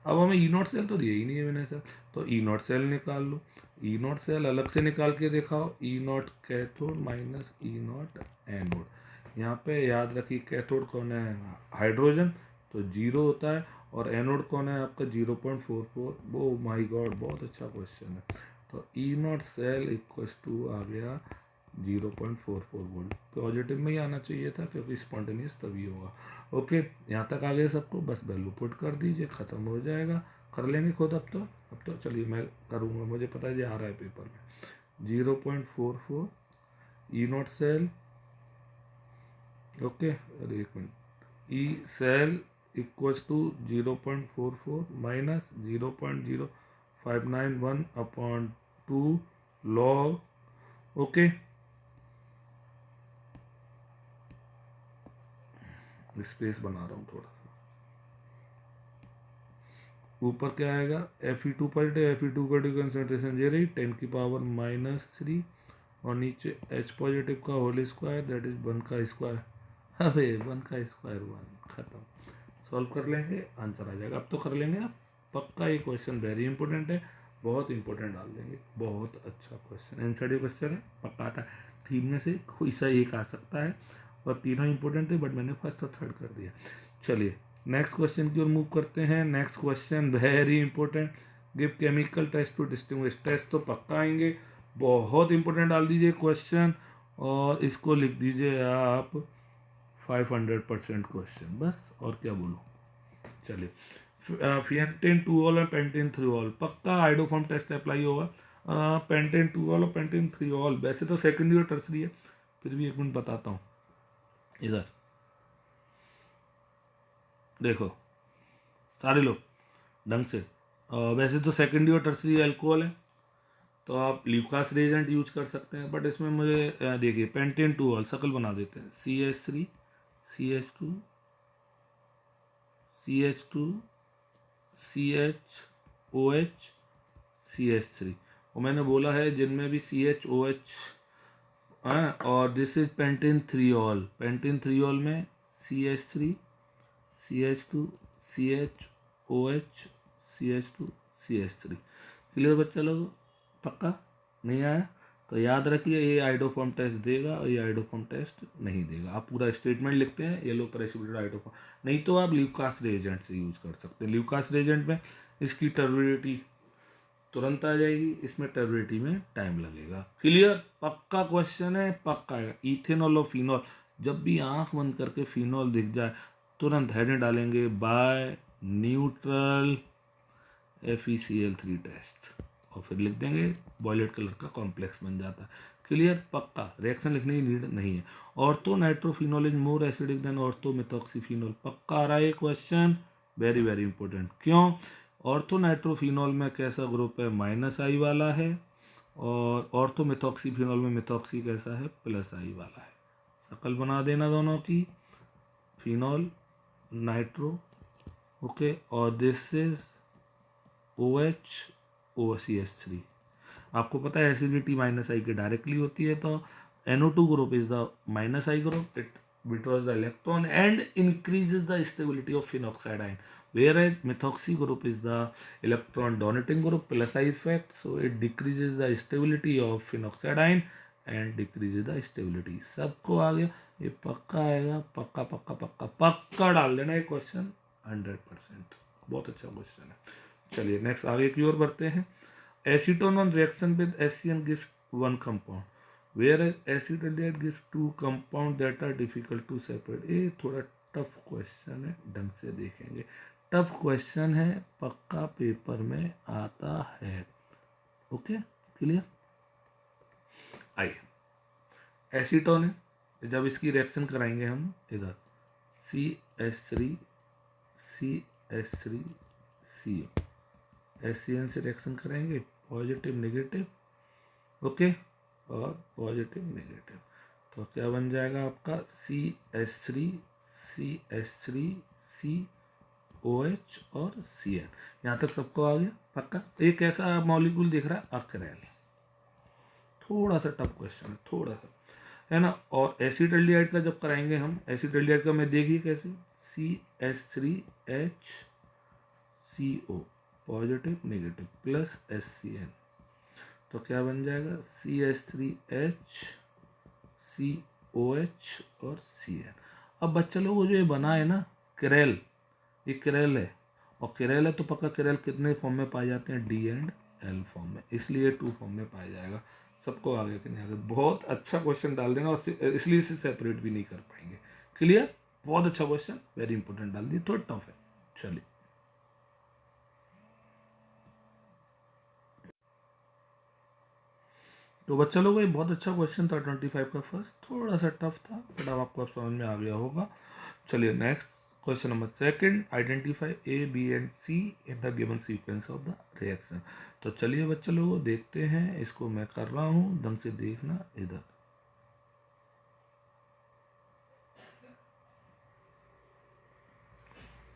अब हमें ई नॉट सेल तो दिया ही नहीं है मैंने सर, तो ई नॉट सेल निकाल लो। ई नॉट सेल अलग से निकाल के दिखाओ, E not cathode minus E not anode. यहाँ पे याद रखिए कैथोड कौन है, हाइड्रोजन, तो 0 होता है, और एनोड कौन है आपका 0.44। वो माय गॉड बहुत अच्छा क्वेश्चन है। तो ई नॉट सेल इक्वल्स टू आ गया 0.44 वोल्ट। पॉजिटिव में ही आना चाहिए था क्योंकि स्पॉन्टेनियस तभी होगा। ओके, यहाँ तक आ गए सबको, बस वैल्यू पुट कर दीजिए, ख़त्म हो जाएगा। कर लेंगे खुद अब तो चलिए मैं करूँगा, मुझे पता है ये आ रहा है पेपर में। 0.44 ई नॉट सेल, ओके, अरे एक minute, E cell equals to 0.44 minus 0.0591 upon 2 log, okay, space बना रहा हूँ थोड़ा। ऊपर क्या आएगा, Fe2 positive, Fe2 positive concentration ये रही 10⁻³ और नीचे H पॉजिटिव का होल स्क्वायर, दैट इज 1 का स्क्वायर। अरे 1 का स्क्वायर 1, खत्म। सॉल्व कर लेंगे, आंसर आ जाएगा। अब तो कर लेंगे आप पक्का। ये क्वेश्चन वेरी इंपॉर्टेंट है, बहुत इंपॉर्टेंट डाल देंगे, बहुत अच्छा क्वेश्चन, एनसीईआरटी क्वेश्चन है, पक्का आता है। तीन में से कोई सा एक आ सकता है, और तीनों इंपॉर्टेंट थे, बट मैंने फर्स्ट और थर्ड कर दिया। चलिए नेक्स्ट क्वेश्चन की ओर मूव करते हैं। Next question very important, give chemical test to distinguish. Test तो पक्का आएंगे, बहुत इंपॉर्टेंट डाल दीजिए क्वेश्चन, और इसको लिख दीजिए आप 500% क्वेश्चन, बस और क्या बोलूँ। चलिए पेंटेन 2 ऑल और पेंटेन 3 ऑल, पक्का आइडोफॉर्म टेस्ट अप्लाई होगा। पेंटेन 2 ऑल और पेंटेन 3 ऑल वैसे तो सेकेंडरी और टर्सरी है, फिर भी एक मिनट बताता हूँ। इधर देखो सारे लोग ढंग से, वैसे तो सेकेंडरी और टर्सरी अल्कोहल है, तो आप ल्यूकास रिएजेंट यूज कर सकते हैं, बट इसमें मुझे देखिए पेंटेन 2 ऑल सकल बना देते हैं, CH3 CH2 CH2 CHOH CH3, और मैंने बोला है जिनमें भी CHOH, हाँ, और this is pentane 3 all. Pentane 3 all में CH3 CH2 CHOH CH2 CH3। Clear बच्चा लोग, पक्का नहीं आया तो याद रखिए ये आइडोफॉर्म टेस्ट देगा और ये आइडोफॉर्म टेस्ट नहीं देगा। आप पूरा स्टेटमेंट लिखते हैं येलो प्रेसिपिटेटेड आइडोफॉर्म, नहीं तो आप ल्यूकास रिएजेंट से यूज कर सकते हैं। ल्यूकास रिएजेंट में इसकी टर्बिडिटी तुरंत आ जाएगी, इसमें टर्बिडिटी में टाइम लगेगा। क्लियर, पक्का क्वेश्चन है, पक्का है। इथेनॉल और फिनॉल, जब भी आंख बंद करके फिनॉल दिख जाए तुरंत हेडिंग डालेंगे बाय न्यूट्रल FeCl3 टेस्ट, और फिर लिख देंगे वॉयलेट कलर का कॉम्प्लेक्स बन जाता है। क्लियर, पक्का, रिएक्शन लिखने की नीड नहीं है। Ortho nitrophenol is more acidic than ortho methoxyphenol, पक्का आ रहा है क्वेश्चन, वेरी वेरी इंपॉर्टेंट। क्यों, ऑर्थो नाइट्रोफिनॉल में कैसा ग्रुप है, -I वाला है, और ऑर्थो मेथॉक्सीफिनॉल में मेथॉक्सी कैसा है, +I वाला है। शकल बना देना दोनों की, फिनॉल नाइट्रो, ओके, और दिस इज OH OCH3। आपको पता है एसिडिटी -I के डायरेक्टली होती है, तो NO2 group is the -I group, it withdraws the electron and increases the stability of phenoxidine, whereas methoxy group is the electron donating group, +I effect, so it decreases the stability of phenoxidine and decreases the stability। सबको आ गया, ये पक्का आएगा, पक्का पक्का पक्का पक्का डाल देना ये क्वेश्चन 100%, बहुत अच्छा क्वेश्चन है। चलिए नेक्स्ट आगे की ओर बढ़ते हैं। Acetone on reaction with HCN gives one compound, whereas acetaldehyde gives two compounds that are difficult to separate. ये थोड़ा टफ क्वेश्चन है, ढंग से देखेंगे. टफ क्वेश्चन है, पक्का पेपर में आता है. Okay, clear. आइए, एसीटोन है, जब इसकी रिएक्शन कराएंगे हम इधर CH3 CH3 CO, HCN से रिएक्शन करेंगे, पॉजिटिव नेगेटिव. ओके, और पॉजिटिव नेगेटिव, तो क्या बन जाएगा आपका CH3 CH3 COH और Cn. यहाँ तक सबको आ गया पक्का. एक ऐसा मॉलिक्यूल दिख रहा है अक्रेल, थोड़ा सा टफ क्वेश्चन है, थोड़ा सा है ना. और एसिटाल्डिहाइड का जब कराएंगे हम, एसिटाल्डिहाइड का मैं देखिए कैसे, CH3HCO positive negative plus HCN, तो क्या बन जाएगा CH3HCOH और Cn. अब बच्चा लोगों जो ये बना है ना क्रेल, ये क्रेल है, और क्रेल है तो पक्का क्रेल कितने फॉर्म में पाए जाते हैं, D एंड L फॉर्म में, इसलिए 2 फॉर्म में पाया जाएगा. सबको आगे कि नहीं आगे. बहुत अच्छा क्वेश्चन डाल देना, और इसलिए इसे सेपरेट भी नहीं कर पाएंगे. क्लियर, बहुत अच्छा क्वेश्चन, वेरी इंपॉर्टेंट डाल दिए, थोड़ा टफ है. चलिए, तो बच्चा लोगों ये बहुत अच्छा क्वेश्चन था 25 का फर्स्ट, थोड़ा सा टफ था, बट अब आपको समझ में आ गया होगा. चलिए next question number second, identify A, B and C in the given sequence of the reaction. तो चलिए बच्चा लोगों देखते हैं, इसको मैं कर रहा हूँ, ढंग से देखना इधर.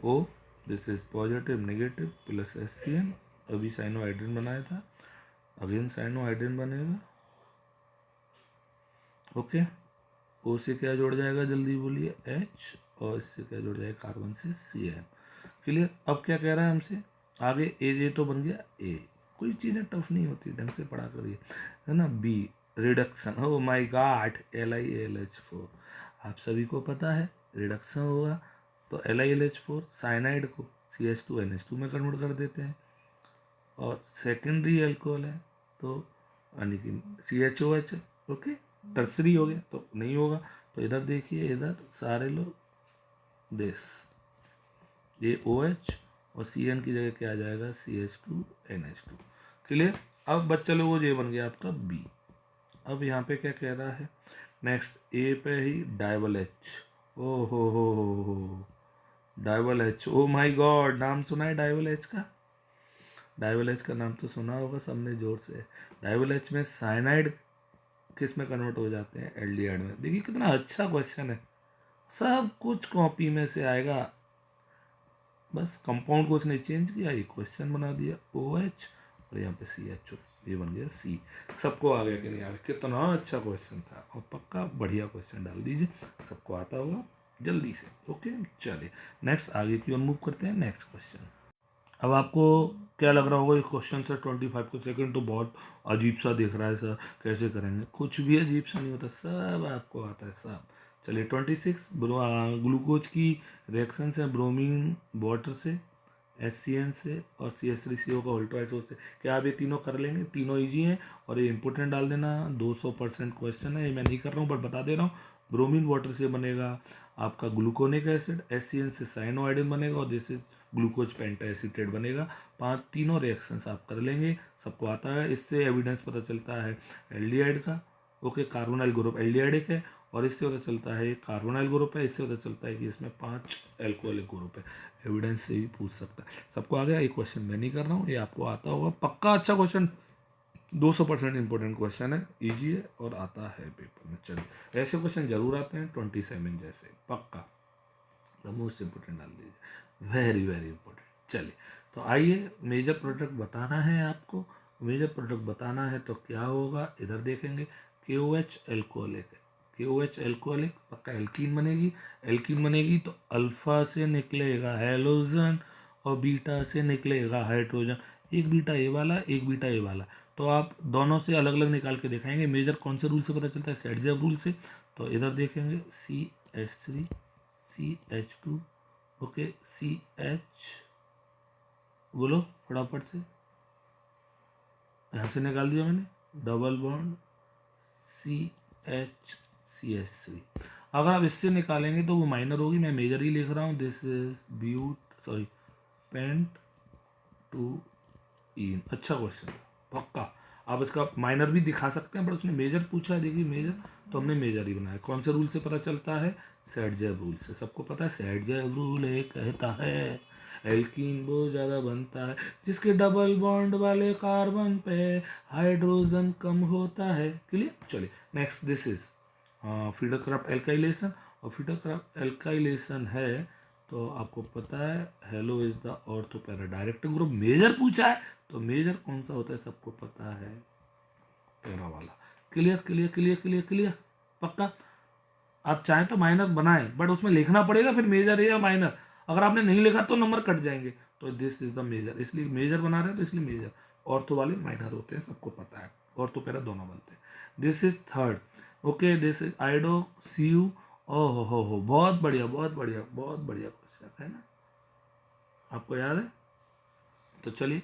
O, this is positive negative plus HCN. अभी साइनोहाइड्रिन बनाया था, अगेन साइनोहाइड्रिन बनेगा. ओके, O से क्या जुड़ जाएगा जल्दी बोलिए, H, और इससे क्या जुड़ जाएगा कार्बन से Cn. क्लियर. अब क्या कह रहा है हमसे आगे, ए तो बन गया A. कोई चीज़ें टफ नहीं होती, ढंग से पढ़ा करिए, है ना. B, reduction, O my God, LiAlH4. आप सभी को पता है रिडक्शन होगा तो LiLH4 साइनाइड को CH2NH2 में कन्वर्ट कर देते हैं, और सेकेंडरी अल्कोहल है तो यानी कि CHOH. ओके, टर्सरी हो गया तो नहीं होगा. तो इधर देखिए, इधर सारे लोग देश, ये OH और Cn की जगह क्या आ जाएगा, CH2NH2. क्लियर. अब बच्चा लोगों ये बन गया आपका B. अब यहाँ पे क्या कह रहा है, नेक्स्ट A पे ही डाइबल H. ओ हो, डाइबल H, ओ माय गॉड, नाम सुना है डाइबल H का. डाइबल H का नाम तो सुना होगा सबने जोर से. डाइबल H में साइनाइड किस में कन्वर्ट हो जाते हैं, एल्डिहाइड में. देखिए कितना अच्छा क्वेश्चन है, सब कुछ कॉपी में से आएगा, बस कंपाउंड को उसने चेंज किया, ये क्वेश्चन बना दिया OH, और यहाँ पे CHO, ये बन गया C. सबको आ गया कि नहीं आ गया, कितना अच्छा क्वेश्चन था, और पक्का बढ़िया क्वेश्चन डाल दीजिए, सबको आता होगा जल्दी से. ओके, चलिए नेक्स्ट आगे की ओर मूव करते हैं. Next question. अब आपको क्या लग रहा होगा इस क्वेश्चन से, 25 को सेकंड तो बहुत अजीब सा दिख रहा है सर, कैसे करेंगे. कुछ भी अजीब सा नहीं होता, सब आपको आता है सब. चलिए 26, ग्लूकोज की रिएक्शन से ब्रोमीन वाटर से, HCN से, और CH3CO का ऑल्टोआइसो से. क्या आप ये तीनों कर लेंगे, तीनों ईजी हैं, और ये इंपॉर्टेंट डाल देना, 200% क्वेश्चन है, ये मैं नहीं कर रहा हूँ बट बता दे रहा हूँ. ब्रोमीन वाटर से बनेगा आपका ग्लूकोनिक एसिड, HCN से साइनोआइडिन बनेगा, और दिस इज ग्लूकोज पेंटाएसिटेट बनेगा. तीनों रिएक्शंस आप कर लेंगे, सबको आता है. इससे एविडेंस पता चलता है एल्डिहाइड का. ओके, कार्बोनाइल ग्रुप एल्डिहाइडिक है, और इससे पता चलता है कार्बोनाइल ग्रुप है, इससे पता चलता है कि इसमें 5 एल्कोहलिक ग्रुप है. एविडेंस से भी पूछ सकता है. सबको आ गया, ये क्वेश्चन मैं नहीं कर रहा हूँ, ये आपको आता होगा पक्का. अच्छा क्वेश्चन, 200% इंपॉर्टेंट क्वेश्चन है, इजी है और आता है पेपर में. चलिए, ऐसे क्वेश्चन जरूर आते हैं 27 जैसे, पक्का. द मोस्ट इंपॉर्टेंट डाल दीजिए, वेरी वेरी इंपॉर्टेंट. चलिए, तो आइए, मेजर प्रोडक्ट बताना है आपको. मेजर प्रोडक्ट बताना है तो क्या होगा, इधर देखेंगे. KOH एल्कोहलिक है, KOH एल्कोहलिक, पक्का एल्कीन बनेगी. एल्कीन बनेगी तो अल्फा से निकलेगा हेलोजन, और बीटा से निकलेगा हाइड्रोजन. एक बीटा ए वाला, एक बीटा ए वाला, तो आप दोनों से अलग अलग निकाल के दिखाएंगे. मेजर कौन से रूल से पता चलता है, सेटजेब रूल से. तो इधर देखेंगे CH3 CH2, ओके, CH, बोलो फटाफट से, यहाँ से निकाल दिया मैंने, डबल बॉन्ड CH3। अगर आप इससे निकालेंगे तो वो माइनर होगी, मैं मेजर ही लिख रहा हूँ। दिस इज पेंट टू इन। अच्छा क्वेश्चन पक्का। आप इसका माइनर भी दिखा सकते हैं, पर उसने मेजर पूछा है। देखिए मेजर, तो हमने मेजर ही बनाया। कौन से रूल से पता चलता है? सेडजेव रूल से। सबको पता है सेडजेव रूल ये कहता है एल्कीन वो ज़्यादा बनता है जिसके डबल बॉन्ड वाले कार्बन पे हाइड्रोजन कम होता है। क्लियर? चलिए next. This is Friedel Crafts alkylation, और फ्रीडरक्राफ्ट एल्काइलेशन है तो आपको पता है halo is the ortho para direct group. Major पूछा है तो मेजर कौन सा होता है सबको पता है, पैरा वाला। Clear clear clear clear clear पक्का। आप चाहें तो माइनर बनाएं, बट उसमें लिखना पड़ेगा फिर मेजर है या माइनर। अगर आपने नहीं लिखा तो नंबर कट जाएंगे। तो दिस इज द मेजर, इसलिए मेजर बना रहे हैं तो इसलिए मेजर। ऑर्थो वाले माइनर होते हैं, सबको पता है। ऑर्थो पैरा दोनों बनते हैं। This is third. Okay, this is iodo C U. ओहो हो, बहुत बढ़िया बहुत बढ़िया बहुत बढ़िया क्वेश्चन है ना, आपको याद है? तो चलिए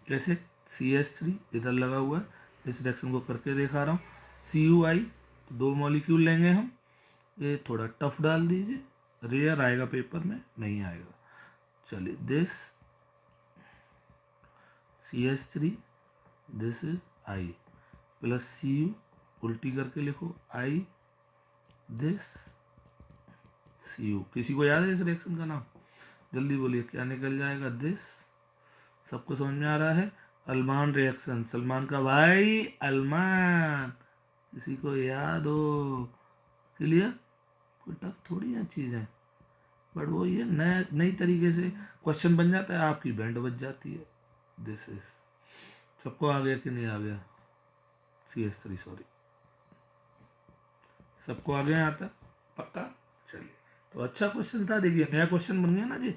कैसे, CH3 इधर लगा हुआ है, इस रिएक्शन को करके दिखा रहा हूँ। CuI, 2 मॉलिक्यूल लेंगे हम। ये थोड़ा टफ डाल दीजिए, रेयर आएगा पेपर में, नहीं आएगा। चलिए this CH3, this is I plus Cu, उल्टी करके लिखो I, दिस Cu। किसी को याद है इस रिएक्शन का नाम? जल्दी बोलिए क्या निकल जाएगा? दिस। सबको समझ में आ रहा है? अल्मान रिएक्शन, सलमान का भाई अल्मान। किसी को याद हो? क्लियर? कोई टफ थोड़ी है चीज़ है, बट वो ये नया नई तरीके से क्वेश्चन बन जाता है, आपकी बैंड बज जाती है। दिस इज, सबको आ गया कि नहीं आ गया? CH3 सॉरी, सबको आ गया यहाँ तक पक्का? चलिए, तो अच्छा क्वेश्चन था। देखिए नया क्वेश्चन बन गया ना जी।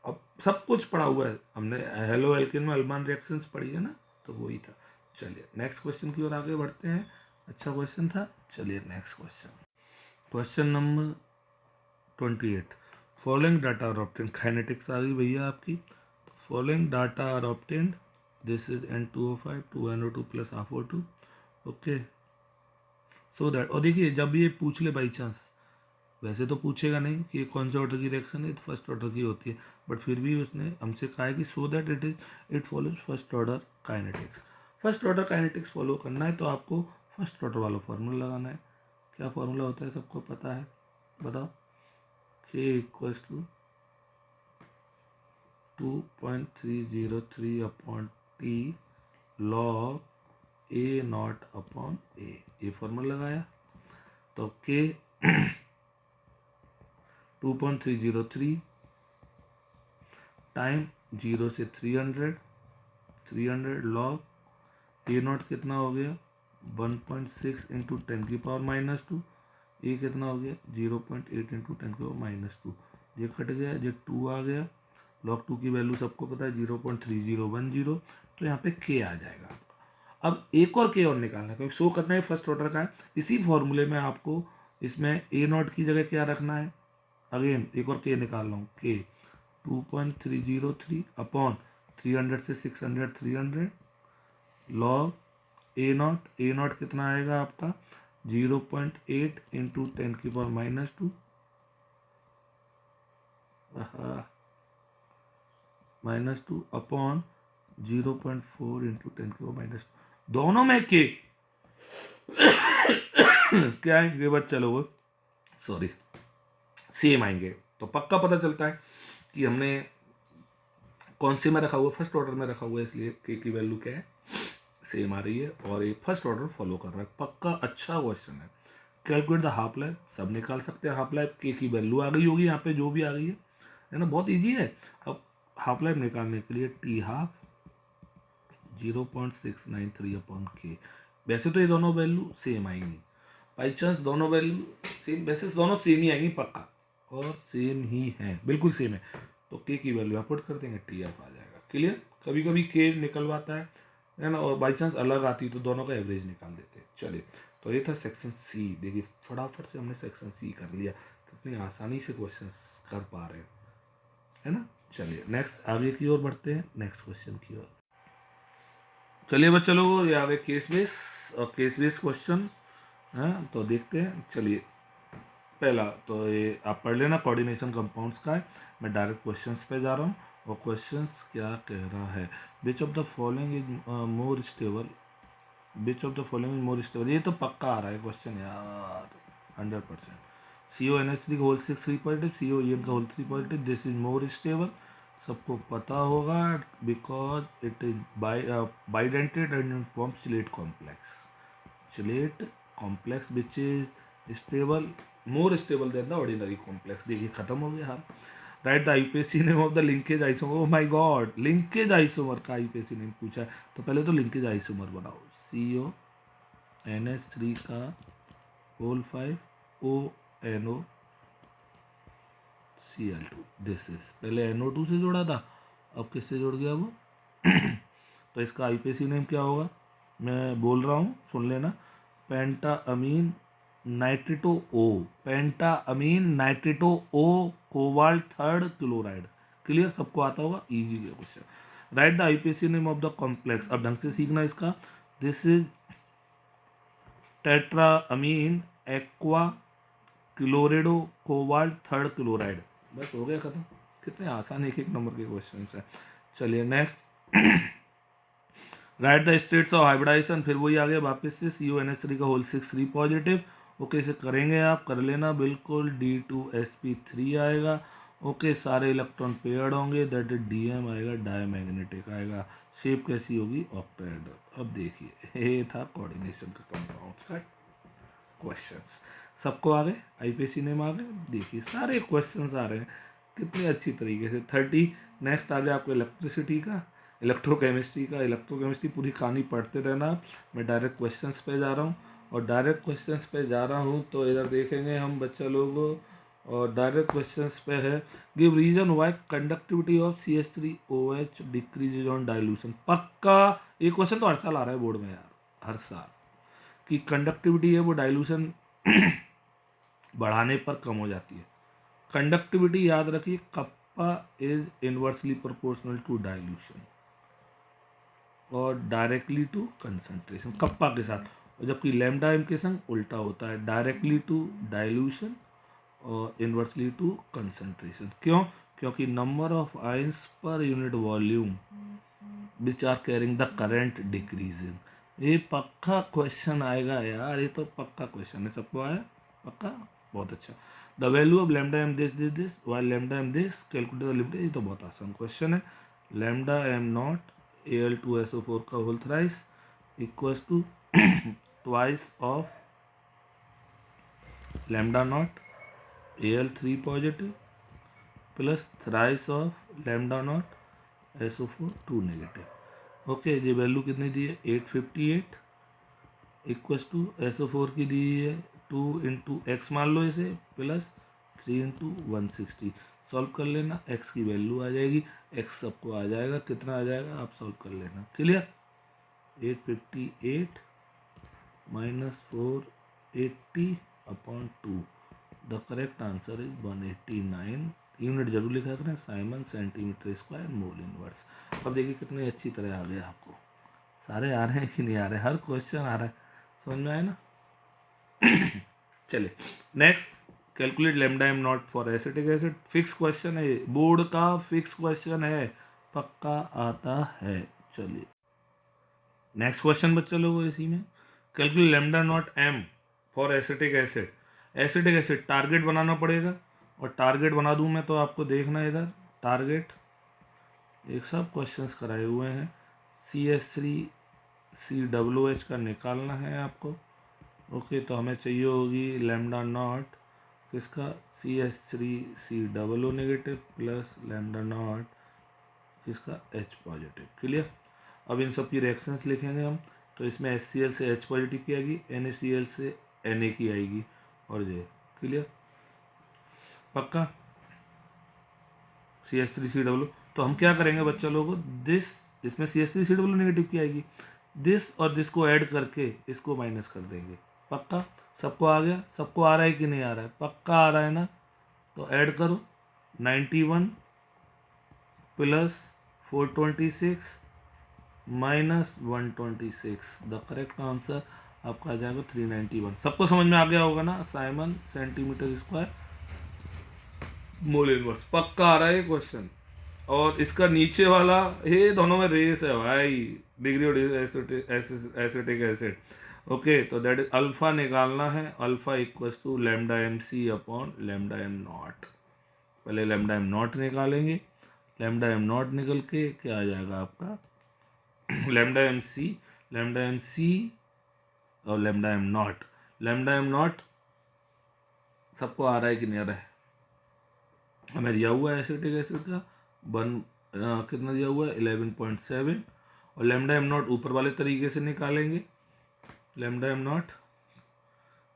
अब सब कुछ पढ़ा हुआ है हमने, हेलो एल्केन में अल्मान रिएक्शंस पढ़ी है ना, तो वही था। चलिए नेक्स्ट क्वेश्चन की ओर आगे बढ़ते हैं। अच्छा क्वेश्चन था। चलिए next question, question number 28। Following data are obtained. Kinetics आ गई भैया आपकी। Following data are obtained. This is N2O5 2NO2 plus half O2। Okay, so that, और देखिए जब ये पूछ ले बाई चांस, वैसे तो पूछेगा नहीं कि ये कौन से ऑर्डर की रिएक्शन है, तो फर्स्ट ऑर्डर की होती है, बट फिर भी उसने हमसे कहा है कि so that it follows first order kinetics. First order kinetics follow करना है तो आपको फर्स्ट ऑर्डर वाला फॉर्मूला लगाना है। क्या फॉर्मूला होता है सबको पता है? बताओ। K equals to 2.303 upon T log A not upon A। ये फॉर्मूला लगाया तो K 2.303 टाइम 0 से 300 लॉग ए नॉट कितना हो गया 1.6 इंटू 10⁻²। ए कितना हो गया 0.8 इंटू 10⁻²। ये कट गया, ये 2 आ गया। लॉग 2 की वैल्यू सबको पता है 0.3010, तो यहाँ पे के आ जाएगा आपका। अब एक और के और निकालना है क्योंकि शो करना है फर्स्ट ऑर्डर का है। इसी फॉर्मूले में आपको इसमें ए नॉट की जगह क्या रखना है, अगेन एक और के निकाल रहा हूँ। के 2.303 अपॉन 300 से 600 300 लॉग ए नॉट कितना आएगा आपका 0.8 इंटू 10⁻² -2 अपॉन 0.4 इंटू 10⁻²। दोनों में के क्या आएंगे बच्चा लोगों, सॉरी सेम आएंगे। तो पक्का पता चलता है कि हमने कौन से में रखा हुआ, फर्स्ट ऑर्डर में रखा हुआ है, इसलिए के की वैल्यू क्या है सेम आ रही है और ये फर्स्ट ऑर्डर फॉलो कर रहा है। पक्का अच्छा क्वेश्चन है। कैलकुलेट द हाफ लाइफ, सब निकाल सकते हैं। हाफ लाइफ के की वैल्यू आ गई होगी यहाँ पे जो भी आ गई है ना, बहुत इजी है। अब हाफ लाइफ निकालने के लिए टी हाफ 0.693 अपॉन के। वैसे तो ये दोनों वैल्यू सेम आएंगी, बाई चांस दोनों वैल्यू सेम, वैसे दोनों सेम ही आएंगी पक्का, और सेम ही है, बिल्कुल सेम है। तो के की वैल्यू आप पुट कर देंगे, टी एफ आ जाएगा। क्लियर? कभी कभी के निकलवाता है ना, और बाई चांस अलग आती तो दोनों का एवरेज निकाल देते। चलिए, तो ये था सेक्शन सी। देखिए फटाफट से हमने सेक्शन सी कर लिया, कितनी आसानी से क्वेश्चन कर पा रहे हैं, है ना। चलिए नेक्स्ट आगे की ओर बढ़ते हैं, नेक्स्ट क्वेश्चन की ओर। चलिए बच्चा लोगों, ये आ गए केस बेस। और केस बेस्ड क्वेश्चन है, तो देखते हैं। चलिए पहला तो ये आप पढ़ लेना, कोऑर्डिनेशन कंपाउंड्स का है। मैं डायरेक्ट क्वेश्चंस पे जा रहा हूँ और क्वेश्चंस क्या कह रहा है। विच of the following is more stable, which of the following is more stable, ये तो पक्का आ रहा है क्वेश्चन यार 100%। CONH3 का होल 6 3 पॉजिटिव, COEN का whole 3 positive, this is more stable, सबको पता होगा because it is bidentate and forms chelate complex, chelate complex which is stable, more stable than the ordinary complex. देखिए खत्म हो गया। हाँ, write the IUPAC name of the linkage isomer. Oh my God, linkage isomer का IUPAC name पूछा है, तो पहले तो लिंकेज आइसोमर बनाओ। CONH3 का whole 5 ONO Cl2, this is, पहले NO2 से जोड़ा था, अब किससे जुड़ गया वो तो इसका आईपीएससी नेम क्या होगा, मैं बोल रहा हूँ सुन लेना। Penta ammine nitrito O, penta ammine nitrito O cobalt third chloride. Clear, सबको आता होगा, इजी है question. Write the IUPAC name of the complex, अब ढंग से सीखना इसका। This is tetra ammine aqua chlorido cobalt third chloride. बस हो गया खत्म। कितने आसान एक एक नंबर के क्वेश्चन हैं। चलिए next, write the states of hybridization, फिर वही आ गया वापस से। CONH3 का होल 6 3 पॉजिटिव। ओके, इसे करेंगे आप, कर लेना बिल्कुल। D2sp3 आएगा। ओके, सारे इलेक्ट्रॉन पेयर्ड होंगे, दैट इज DM आएगा, डायमैग्नेटिक आएगा। शेप कैसी होगी, ऑक्टाहेड्रल। अब देखिए ये था कोऑर्डिनेशन का कंपाउंड्स का क्वेश्चंस। सबको आ गए, आईपीएससी नेम आ गए। देखिए सारे क्वेश्चंस आ रहे हैं कितने अच्छी तरीके से। 30 नेक्स्ट आ गया आपको इलेक्ट्रिसिटी का, इलेक्ट्रोकेमिस्ट्री का। इलेक्ट्रोकेमिस्ट्री पूरी कहानी पढ़ते रहना। मैं डायरेक्ट क्वेश्चंस पे जा रहा हूँ, और डायरेक्ट क्वेश्चंस पे जा रहा हूँ तो इधर देखेंगे हम बच्चा लोग, और डायरेक्ट क्वेश्चंस पे है give reason why conductivity of CH3OH decreases on dilution. पक्का ये क्वेश्चन तो हर साल आ रहा है बोर्ड में यार, हर साल, कि कंडक्टिविटी है वो डाइल्यूशन बढ़ाने पर कम हो जाती है। कंडक्टिविटी याद रखिए, kappa is inversely proportional to dilution और डायरेक्टली टू कंसंट्रेशन, कप्पा के साथ। और जबकि लैम्डा एम के संग उल्टा होता है, डायरेक्टली टू डाइल्यूशन और इनवर्सली टू कंसंट्रेशन। क्यों? क्योंकि number of ions per unit volume which are carrying the current decreasing. ये पक्का क्वेश्चन आएगा यार, ये तो पक्का क्वेश्चन है, सबको आया पक्का, बहुत अच्छा। The value of lambda M this why lambda M this calculate the limit, ये तो बहुत आसान क्वेश्चन है। लैम्डा एम नॉट Al2SO4 का whole thrice equals to twice of lambda not Al3 positive plus thrice of lambda not SO4 2 negative. Okay, ये value कितनी दी है 858 इक्वल्स टू SO4 की दी है 2 इंटू एक्स मान लो इसे, प्लस 3 इंटू 160। सॉल्व कर लेना, x की वैल्यू आ जाएगी, x सबको आ जाएगा, कितना आ जाएगा आप सॉल्व कर लेना। Clear, 858 minus 480/2, the correct answer is 189। Unit जरूर लिखा करें, Simon centimetre square mole inverse. अब देखिए कितने अच्छी तरह आ गए आपको, सारे आ रहे हैं कि नहीं आ रहे, हर क्वेश्चन आ रहा है, समझ में आया ना। चलिए next, calculate lambda M not for acetic acid. Fix question है, बोर्ड का फिक्स क्वेश्चन है, पक्का आता है। चलिए नेक्स्ट क्वेश्चन बच्चा लोगों इसी में, calculate lambda not M for acetic acid. Acetic acid target बनाना पड़ेगा, और टारगेट बना दूं मैं तो आपको देखना है इधर टारगेट, एक सब क्वेश्चंस कराए हुए हैं। CH3COOH का निकालना है आपको। ओके, तो हमें चाहिए होगी लैम्डा नॉट किसका, CH3COO negative plus lambda naught किसका, H पॉजिटिव। क्लियर, अब इन सब की रिएक्शंस लिखेंगे हम, तो इसमें HCl से H पॉजिटिव की आएगी, NaCl से Na की आएगी, और ये क्लियर पक्का। CH3COO, तो हम क्या करेंगे बच्चा लोगों, दिस, इसमें CH3COO नेगेटिव की आएगी, दिस और दिस को ऐड करके इसको माइनस कर देंगे। पक्का, सबको आ गया, सबको आ रहा है कि नहीं आ रहा है, पक्का आ रहा है ना, तो ऐड करो 91 प्लस 426 -126। द करेक्ट आंसर आपका आ जाएगा 391। सबको समझ में आ गया होगा ना, Simon centimetre square mole inverse, पक्का आ रहा है क्वेश्चन। और इसका नीचे वाला, ये दोनों में रेस है भाई, डिग्री और एसिटिक एसिड। ओके, तो दैट इज अल्फा निकालना है, alpha equals to lambda M C upon lambda M not. पहले लैम्डा एम नॉट निकालेंगे, लैम्डा एम नॉट निकल के क्या आ जाएगा आपका लैम्डा एम सी और लैम्डा एम नॉट सबको आ रहा है कि नहीं आ रहा है? हमें दिया हुआ है एसिटिक एसिड का कितना दिया हुआ है 11.7, और लैम्डा एम नॉट ऊपर वाले तरीके से निकालेंगे। लैम्डा एम नॉट,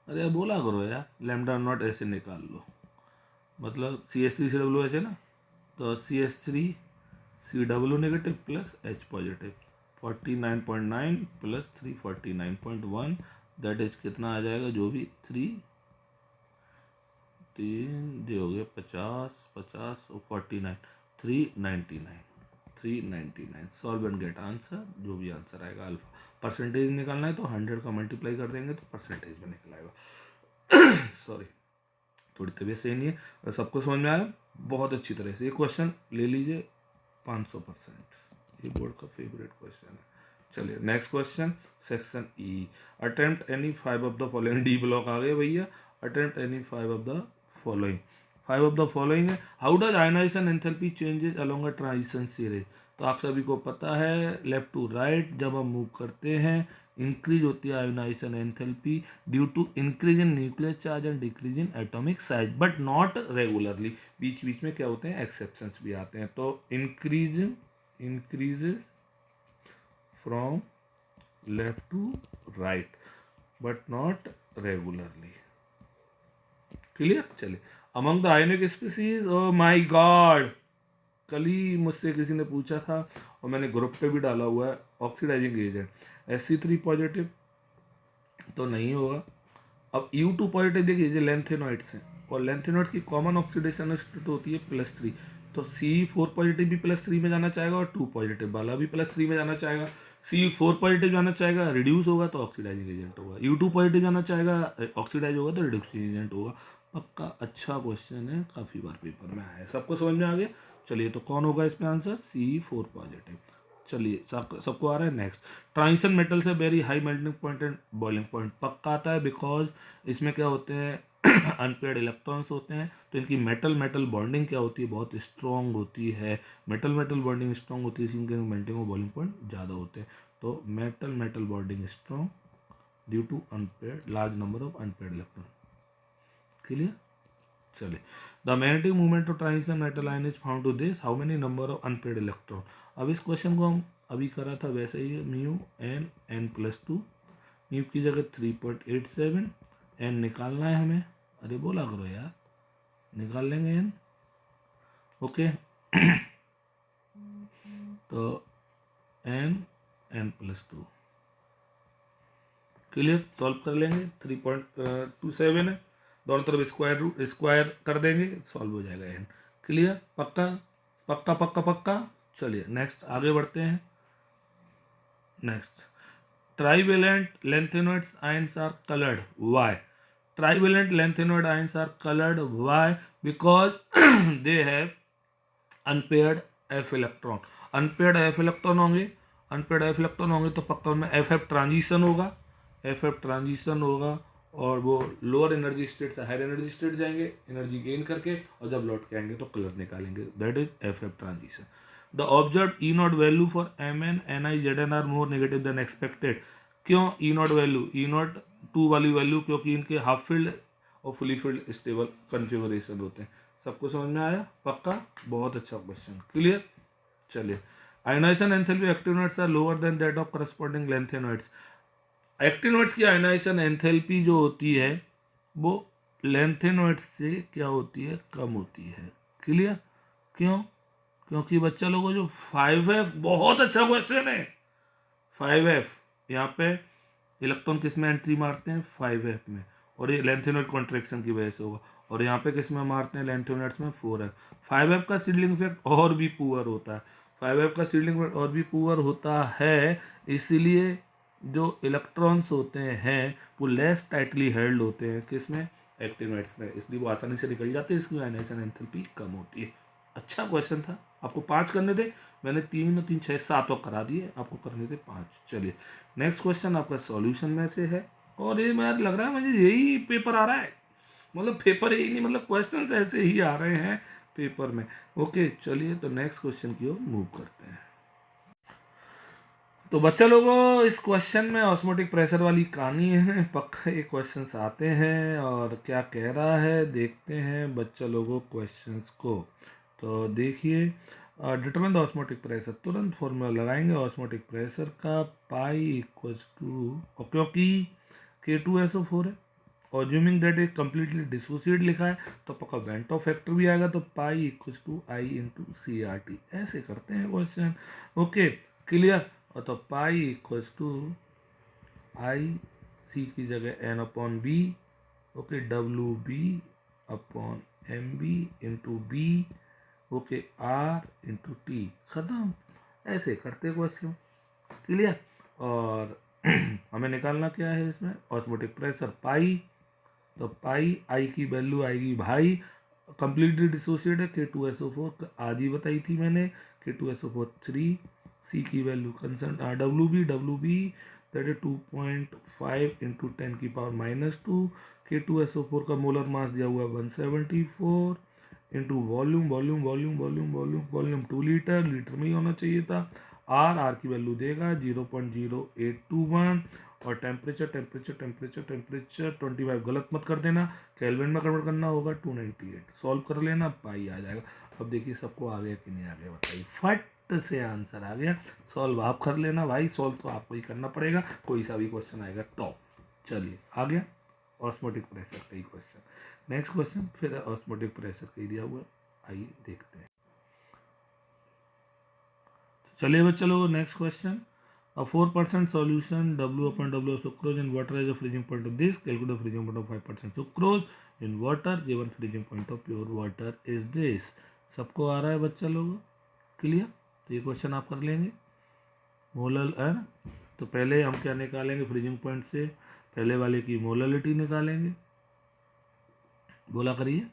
अरे बोला करो यार, लैम्डा एम नॉट ऐसे निकाल लो, मतलब CH3COOH है ना, तो CH3CW negative plus H positive, 49.9 plus 349.1, that is कितना आ जाएगा, जो भी 3 जो हो गया 50 50 और 49, 399 सॉल्व एंड गेट आंसर। जो भी आंसर आएगा, अल्फा परसेंटेज निकालना है तो 100 का मल्टीप्लाई कर देंगे तो परसेंटेज में निकल आएगा। सॉरी, थोड़ी तबीयत सही नहीं है। और सबको समझ में आया बहुत अच्छी तरह से। ये क्वेश्चन ले लीजिए 500%, ये बोर्ड का फेवरेट क्वेश्चन है। चलिए next question, section E, attempt any 5 of the following. D block आ गए भैया, attempt any 5 of the following. 5 of the following है, how does ionization enthalpy changes along a transition series. तो आप सभी को पता है, लेफ्ट टू राइट जब हम मूव करते हैं इंक्रीज होती है ionization enthalpy due to increase in nuclear charge and decrease in atomic size, but not regularly. बीच बीच में क्या होते हैं, एक्सेप्शंस भी आते हैं। तो increase from left to right but not regularly. Clear. चलिए, among the ionic species, oh my God, कल ही मुझसे किसी ने पूछा था और मैंने ग्रुप पे भी डाला हुआ है, ऑक्सीडाइजिंग एजेंट Sc3 पॉजिटिव तो नहीं होगा। अब U2 पॉजिटिव देखिए, ये लेंथेनॉइड्स हैं और लेंथेनॉइड की कॉमन ऑक्सीडेशन स्टेट होती है +3, तो C4 पॉजिटिव भी +3 में जाना चाहेगा और 2 पॉजिटिव वाला भी +3 में जाना चाहेगा। C4 पॉजिटिव जाना चाहेगा, रिड्यूस होगा तो ऑक्सीडाइजिंग एजेंट होगा। U2 पॉजिटिव जाना चाहेगा, ऑक्सीडाइज होगा तो रिड्यूसिंग एजेंट होगा। पक्का अच्छा क्वेश्चन है, काफ़ी बार पेपर में आया है। सबको समझ में आ गया। चलिए, तो कौन होगा इसमें आंसर, C4 पॉजिटिव। चलिए, सबको आ रहा है। नेक्स्ट, ट्रांजिशन मेटल से very high melting point and boiling point पक्का आता है, बिकॉज इसमें क्या होते हैं अनपेयर्ड इलेक्ट्रॉन्स होते हैं, तो इनकी मेटल मेटल बॉन्डिंग क्या होती है, बहुत स्ट्रॉन्ग होती है। मेटल मेटल बॉन्डिंग स्ट्रॉन्ग होती है, इनके मेल्टिंग और बॉइलिंग पॉइंट ज़्यादा होते हैं। तो metal metal bonding strong due to unpaired large number of unpaired electron. Clear. चलिए, the magnetic movement of transition metal ion is found to this how many number of unpaired electron. अब इस question को हम अभी करा था वैसे ही, mu N n+2, mu की जगह 3.87, एन निकालना है हमें। अरे बोला करो यार, निकाल लेंगे एन। ओके, तो n+2 क्लियर, सॉल्व कर लेंगे। 3.27 है, दोनों तरफ स्क्वायर कर देंगे, सॉल्व हो जाएगा एन। क्लियर, पक्का पक्का पक्का पक्का। चलिए नेक्स्ट आगे बढ़ते हैं। Next, trivalent lanthanide ions are colored. Why? Trivalent lanthanide ions are colored. Why? Because they have unpaired f electron. Unpaired f electron होंगे तो पक्का उनमें FF ट्रांजिशन होगा, और वो लोअर एनर्जी स्टेट से हायर एनर्जी स्टेट जाएंगे, एनर्जी गेन करके, और जब लौट के आएंगे तो कलर निकालेंगे, that is FF transition. The observe E0 value for Mn Ni Zn are more negative than expected. क्यों E0 वैल्यू, E0 2 वाली वैल्यू, क्योंकि इनके हाफ फील्ड और फुली फील्ड स्टेबल कन्फिगरेशन होते हैं। सबको समझ में आया, पक्का, बहुत अच्छा क्वेश्चन। क्लियर। चलिए, ionization enthalpy actinoids are lower than that of corresponding lanthanoids. Actinoids की आयोनाइजेशन एंथैल्पी जो होती है वो लैंथेनोइड्स से क्या होती है, कम होती है। क्लियर। क्यों, क्योंकि बच्चा लोगों जो 5F, बहुत अच्छा क्वेश्चन है। 5F यहाँ पे इलेक्ट्रॉन किस में एंट्री मारते हैं, 5F में, और ये लैंथेनोइड कॉन्ट्रैक्शन की वजह से होगा। और यहाँ पे किस में मारते हैं, लैंथेनोइड्स में 4F। 5F का सीडलिंग इफेक्ट और भी पुअर होता है। 5F का सीडलिंग और भी पुअर होता है, इसीलिए जो इलेक्ट्रॉन्स होते हैं वो लेस टाइटली हेल्ड होते हैं किसमें, एक्टिनेट्स में, इसलिए वो आसानी से निकल जाते हैं, इसकी आयनाइजेशन एंथैल्पी कम होती है। अच्छा क्वेश्चन था, आपको 5 करने थे, मैंने 3 और 3 6 7 और करा दिए, आपको करने थे 5। चलिए नेक्स्ट क्वेश्चन आपका सॉल्यूशन में से है, और ये यार लग रहा है मुझे यही पेपर आ रहा है, मतलब पेपर यही नहीं, मतलब क्वेश्चंस ऐसे ही आ रहे हैं पेपर में। ओके चलिए तो नेक्स्ट क्वेश्चन की ओर मूव करते हैं। तो बच्चा लोगों इस क्वेश्चन में ऑस्मोटिक प्रेशर वाली कहानी है, पक्का ये क्वेश्चंस आते हैं, और क्या कह रहा है देखते हैं बच्चा लोगों क्वेश्चंस को। तो देखिए डिटरमाइन द ऑस्मोटिक प्रेशर, तुरंत फॉर्मूला लगाएंगे ऑस्मोटिक प्रेशर का, पाई इक्वल्स टू, और क्योंकि K2SO4 है और assuming that is completely dissociate लिखा है तो पक्का वेंटो फैक्टर भी आएगा, तो pi equals to I into CRT, ऐसे करते हैं क्वेश्चन। ओके क्लियर, और तो pi equals to I, C की जगह N upon B, okay WB upon MB into B, okay R into T, खत्म। ऐसे करते क्वेश्चन, क्लियर। और हमें निकालना क्या है इसमें, ऑस्मोटिक प्रेशर पाई, तो पाई आई की वैल्यू आएगी भाई, कंप्लीटली डिसोसिएट है K2SO4 आदि बताई थी मैंने, K2SO4 3, सी की value concern WB that is 2.5 into 10 की पावर -2, K2SO4 का मोलर मास दिया हुआ है 174 into volume volume volume volume volume volume 2 litre, litre में ही होना चाहिए था। आर की वैल्यू देगा 0.0821, और टेम्परेचर टेम्परेचर टेम्परेचर टेम्परेचर 25 गलत मत कर देना, केल्विन में कन्वर्ट करना होगा 298, सॉल्व कर लेना पाई आ जाएगा। अब देखिए सबको आ गया कि नहीं आ गया बताइए, फट से आंसर आ गया, सॉल्व आप कर लेना भाई, सॉल्व तो आपको ही करना पड़ेगा, कोई सा भी क्वेश्चन आएगा तो। चलिए आ गया ऑस्मोटिक प्रेशर का ही क्वेश्चन, नेक्स्ट क्वेश्चन फिर ऑस्मोटिक प्रेशर का ही दिया हुआ, आइए देखते हैं। चलिए बच्चा लोग next question, a 4% solution W/W of sucrose in water has a freezing point of this, calculate the freezing point of 5% sucrose in water, given freezing point of pure water is this। सबको आ रहा है बच्चा लोग, clear. तो ये question आप कर लेंगे, मोलल है ना, तो पहले हम क्या निकालेंगे फ्रीजिंग पॉइंट से, पहले वाले की मोललिटी निकालेंगे, बोला करिए,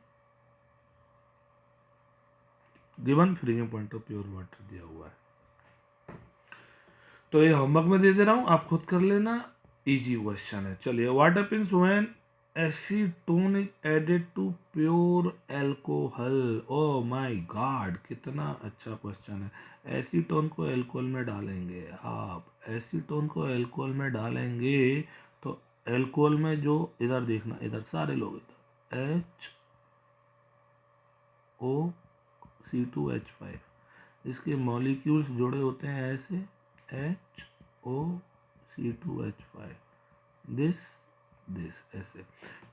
given freezing point of pure water दिया हुआ है, तो ये होमवर्क में दे दे रहा हूँ, आप खुद कर लेना, इजी क्वेश्चन है। चलिए what happens when acetone is added to pure alcohol, oh my God कितना अच्छा क्वेश्चन है। एसीटोन को एल्कोहल में डालेंगे, आप एसीटोन को एल्कोहल में डालेंगे तो एल्कोहल में जो इधर देखना, इधर सारे लोग इधर HOC2H5, इसके मॉलिक्यूल्स जुड़े होते हैं ऐसे HOC2H5, दिस ऐसे।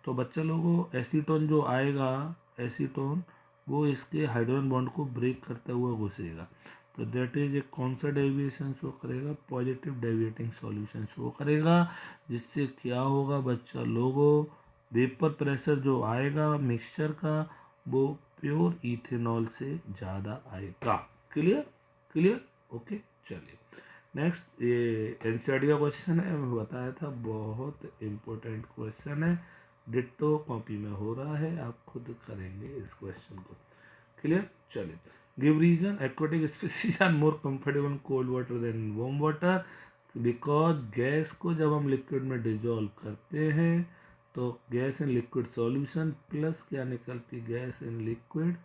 तो बच्चा लोगों एसीटोन जो आएगा, एसीटोन वो इसके हाइड्रोजन बॉन्ड को ब्रेक करता हुआ घुसेगा, तो दैट इज एक कौन सा डेविएशन शो करेगा, पॉजिटिव डेविएटिंग सॉल्यूशन शो करेगा, जिससे क्या होगा बच्चा लोगों, वेपर प्रेशर जो आएगा मिक्सचर का वो प्योर इथेनॉल से ज़्यादा आएगा, क्लियर क्लियर, ओके। चलिए नेक्स्ट, ये एनसीईआरटी का क्वेश्चन है, मैं बताया था बहुत इम्पोर्टेंट क्वेश्चन है, डिट्टो कॉपी में हो रहा है, आप खुद करेंगे इस क्वेश्चन को, क्लियर। चलिए give reason, aquatic species are more comfortable cold water than warm water, because gas को जब हम लिक्विड में डिजोल्व करते हैं तो gas in liquid solution plus क्या निकलती, gas in liquid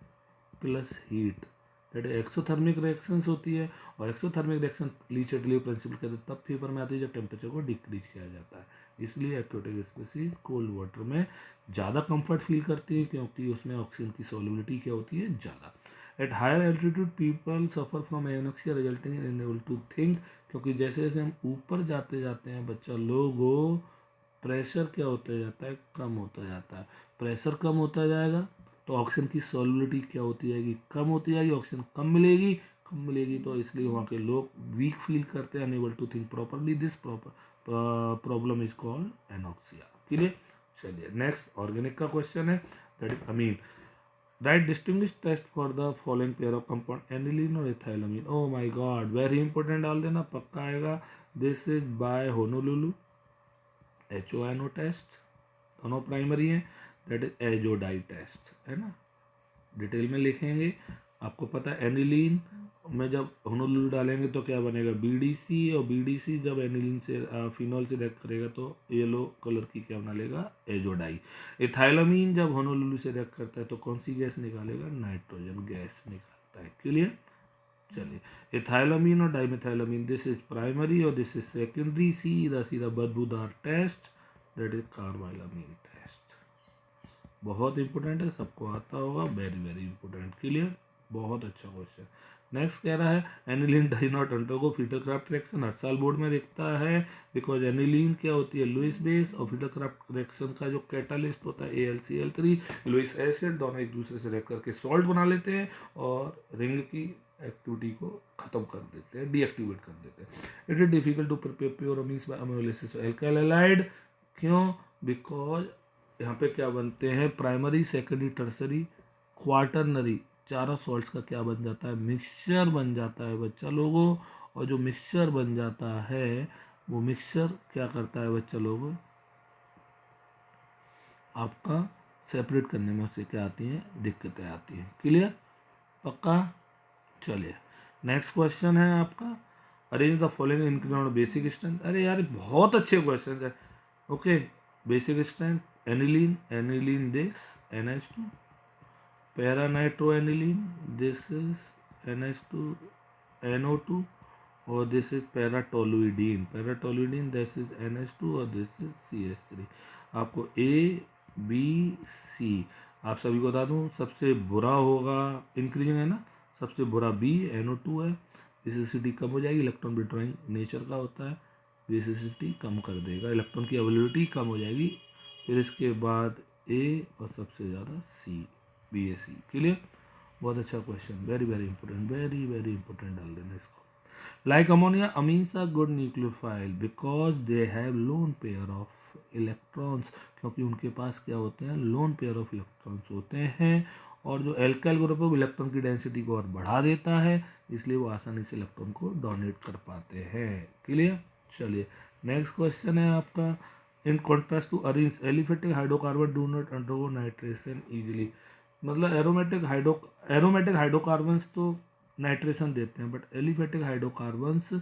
plus heat, that exothermic reactions होती है, और एक्सोथर्मिक रिएक्शन लीचेटली प्रिंसिपल कहते हैं तब फेवर में आती है जब टेम्परेचर को डिक्रीज किया जाता है, इसलिए एक्वाटिक स्पीसीज कोल्ड वाटर में ज़्यादा कंफर्ट फील करती है क्योंकि उसमें ऑक्सीजन की सॉल्युबिलिटी क्या होती है ज़्यादा। At higher altitude people suffer from anoxia resulting in unable to think, क्योंकि जैसे जैसे हम ऊपर जाते जाते हैं बच्चा लोगों, प्रेशर क्या होता जाता है, कम होता जाता है, प्रेशर कम होता जाएगा तो ऑक्सीजन की सॉल्युबिलिटी क्या होती जाएगी, कम होती जाएगी, ऑक्सीजन कम मिलेगी, तो इसलिए वहाँ के लोग वीक फील करते हैं, unable to think properly, this problem is called anoxia, clear. चलिए नेक्स्ट ऑर्गेनिक का क्वेश्चन है, that is amine, write distinguish test for the following pair of compound aniline और ethylamine. Oh my God, very important डाल देना, पक्का आएगा। This is by Honolulu, HONO test, दोनों primary हैं। दैट इज एजोडाई टेस्ट, है ना, डिटेल में लिखेंगे। आपको पता है एनिलीन में जब होनोलुलु डालेंगे तो क्या बनेगा, BDC, और BDC जब एनिलीन से फिनॉल से रिएक्ट करेगा तो येलो कलर की क्या बना लेगा, एजोडाई। इथाइलामीन जब होनोलुलु से रिएक्ट करता है तो कौन सी गैस निकालेगा, नाइट्रोजन गैस निकालता है। क्लियर। चलिए, इथाइलामीन और डाइमिथाइलामीन, दिस इज प्राइमरी और दिस इज सेकेंडरी। सीधा सीधा बदबूदार टेस्ट, दैट इज कार्बाइलामीन टेस्ट। बहुत इंपॉर्टेंट है, सबको आता होगा, वेरी वेरी इंपॉर्टेंट। क्लियर, बहुत अच्छा क्वेश्चन। नेक्स्ट कह रहा है aniline die not undergo Friedel Crafts reaction. हर साल बोर्ड में दिखता है, बिकॉज एनिलीन क्या होती है, लुइस बेस, और फीटल क्राफ्ट रिएक्शन का जो कैटालिस्ट होता है AlCl3, लुइस एसिड, दोनों एक दूसरे से रिएक्ट करके सॉल्ट बना लेते हैं और रिंग की एक्टिविटी को खत्म कर देते हैं, डीएक्टिवेट कर देते हैं। It is difficult to prepare pure amines by aminolysis alkyl halide. क्यों, बिकॉज यहाँ पे क्या बनते हैं, प्राइमरी, सेकेंडरी, टर्सरी, क्वार्टरनरी, चारों सॉल्ट्स का क्या बन जाता है, मिक्सचर बन जाता है बच्चा लोगों। और जो मिक्सचर बन जाता है वो मिक्सचर क्या करता है बच्चा लोगों, आपका सेपरेट करने में उससे क्या आती हैं, दिक्कतें आती हैं। क्लियर, पक्का। चलिए, नेक्स्ट क्वेश्चन है आपका, arrange the following increment basic strength. अरे यार बहुत अच्छे क्वेश्चन है। Okay, basic strength, aniline, aniline this NH2, para nitro aniline, this is NH2NO2, और this is paratoluidine, paratoluidine, this is NH2 और दिस इज CH3। आपको ABC, आप सभी को बता दूं, सबसे बुरा होगा इंक्रीजिंग, है ना, सबसे बुरा B, NO2 है। बेसिसिटी कम हो जाएगी, इलेक्ट्रॉन विड्रॉइंग नेचर का होता है, बेसिसिटी कम कर देगा, इलेक्ट्रॉन की अवेलेबिलिटी कम हो जाएगी। फिर इसके बाद A और सबसे ज़्यादा C, BAC। क्लियर, बहुत अच्छा question, very very important, very very important, डाल देना इसको। Like ammonia, amines are good nucleophile because they have lone pair of electrons, क्योंकि उनके पास क्या होते हैं, लोन पेयर ऑफ इलेक्ट्रॉन्स होते हैं। और जो एल्काइल ग्रुप है वो इलेक्ट्रॉन की डेंसिटी को और बढ़ा देता है, इसलिए वो आसानी से इलेक्ट्रॉन को डोनेट कर पाते हैं। क्लियर। चलिए, नेक्स्ट क्वेश्चन है आपका, in contrast to arenes aliphatic hydrocarbon do not undergo nitration easily. मतलब एरोमेटिक हाइड्रोकार्बन्स तो नाइट्रेशन देते हैं, बट एलिफेटिक हाइड्रोकार्बन्स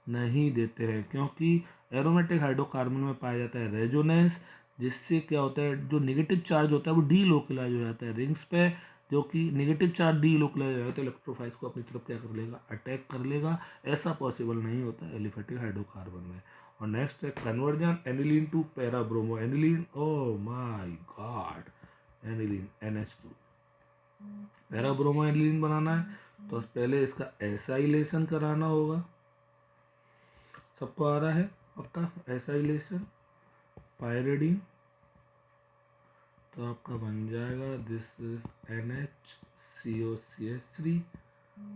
नहीं देते हैं, क्योंकि एरोमेटिक हाइड्रोकार्बन में पाया जाता है रेजोनेंस, जिससे क्या होता है, जो नेगेटिव चार्ज होता है वो डीलोकलाइज हो जाता है रिंग्स पे, जो कि नेगेटिव चार्ज डीलोकलाइज हो जाता है तो इलेक्ट्रोफाइल्स को अपनी तरफ क्या कर लेगा, अटैक कर लेगा। ऐसा पॉसिबल नहीं होता है एलिफेटिक हाइड्रोकार्बन में। और नेक्स्ट है conversion aniline to parabromo aniline, oh my God, aniline NH2, parabromo aniline बनाना है तो पहले इसका एसाइलेशन कराना होगा, सबको आ रहा है पक्का, एसाइलेशन पायरिडीन, तो आपका बन जाएगा दिस इज NHCOCH3।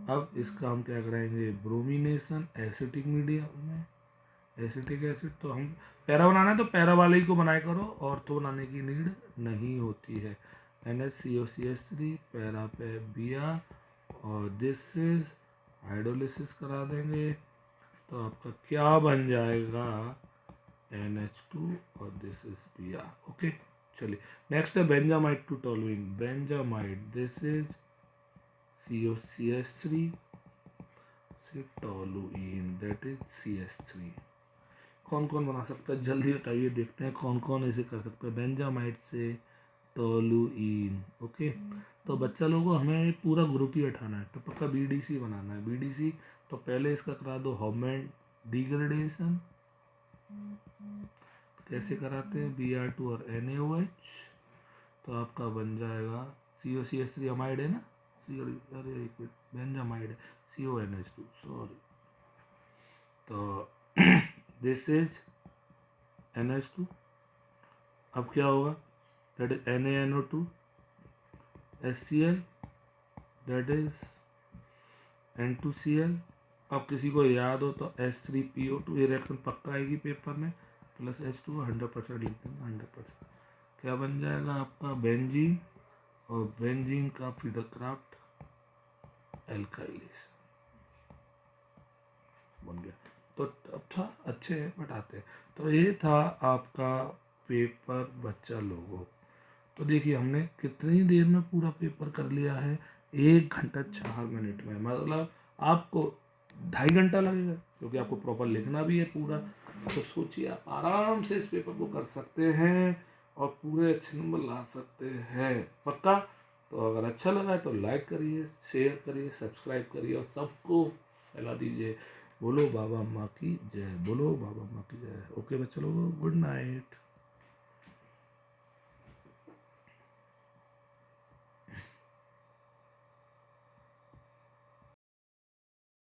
अब इसका हम क्या कराएंगे, ब्रोमिनेशन एसिटिक मीडियम में, एसिटिक एसिड, तो हम पैरा बनाना है तो पैरा वाले ही को बनाया करो, और तो बनाने की नीड नहीं होती है। NHCOCH3 पैरा पे बिया, और दिस इज हाइड्रोलिसिस करा देंगे तो आपका क्या बन जाएगा, NH2 और दिस इज बिया। ओके, चलिए नेक्स्ट है benzamide to toluene, benzamide, this is COCH3 से टोलुइन, दैट इज CH3। कौन कौन बना सकता है, जल्दी बताइए, देखते हैं कौन कौन इसे कर सकता है, बेंजामाइड से टोलुइन। ओके, तो बच्चा लोगों हमें पूरा ग्रुप ही बैठाना है, तो पक्का BDC बनाना है। BDC तो पहले इसका करा दो हॉमेंट डिग्रेडेशन, कैसे कराते हैं, Br2 और NaOH, तो आपका बन जाएगा COCH3 अमाइड है ना, अरे एक मिनट, बेंजामाइड है, CONH2 सॉरी, तो दिस इज NH2। अब क्या होगा, that is NaNO2 HCl, that is N2Cl। अब किसी को याद हो तो H3PO2, ये रिएक्शन पक्का आएगी पेपर में, प्लस H2 100% लिख देंगे, 100%। क्या बन जाएगा आपका, बेंजीन और बेंजीन का फीडर क्राफ्ट एल्काइलेशन बन गया। तो अब था अच्छे हैं बट आते हैं। तो ये था आपका पेपर बच्चा लोगों। तो देखिए हमने कितनी देर में पूरा पेपर कर लिया है, 1 घंटा 4 मिनट में। मतलब आपको 2.5 घंटा लगेगा क्योंकि आपको प्रॉपर लिखना भी है पूरा। तो सोचिए आप आराम से इस पेपर को कर सकते हैं और पूरे अच्छे नंबर ला सकते हैं पक्का। तो अगर अच्छा लगा है तो लाइक करिए, शेयर करिए, सब्सक्राइब करिए और सबको फैला दीजिए। बोलो बाबा माँ की जय, बोलो बाबा माँ की जय। ओके बच्चों लोगों, गुड नाइट।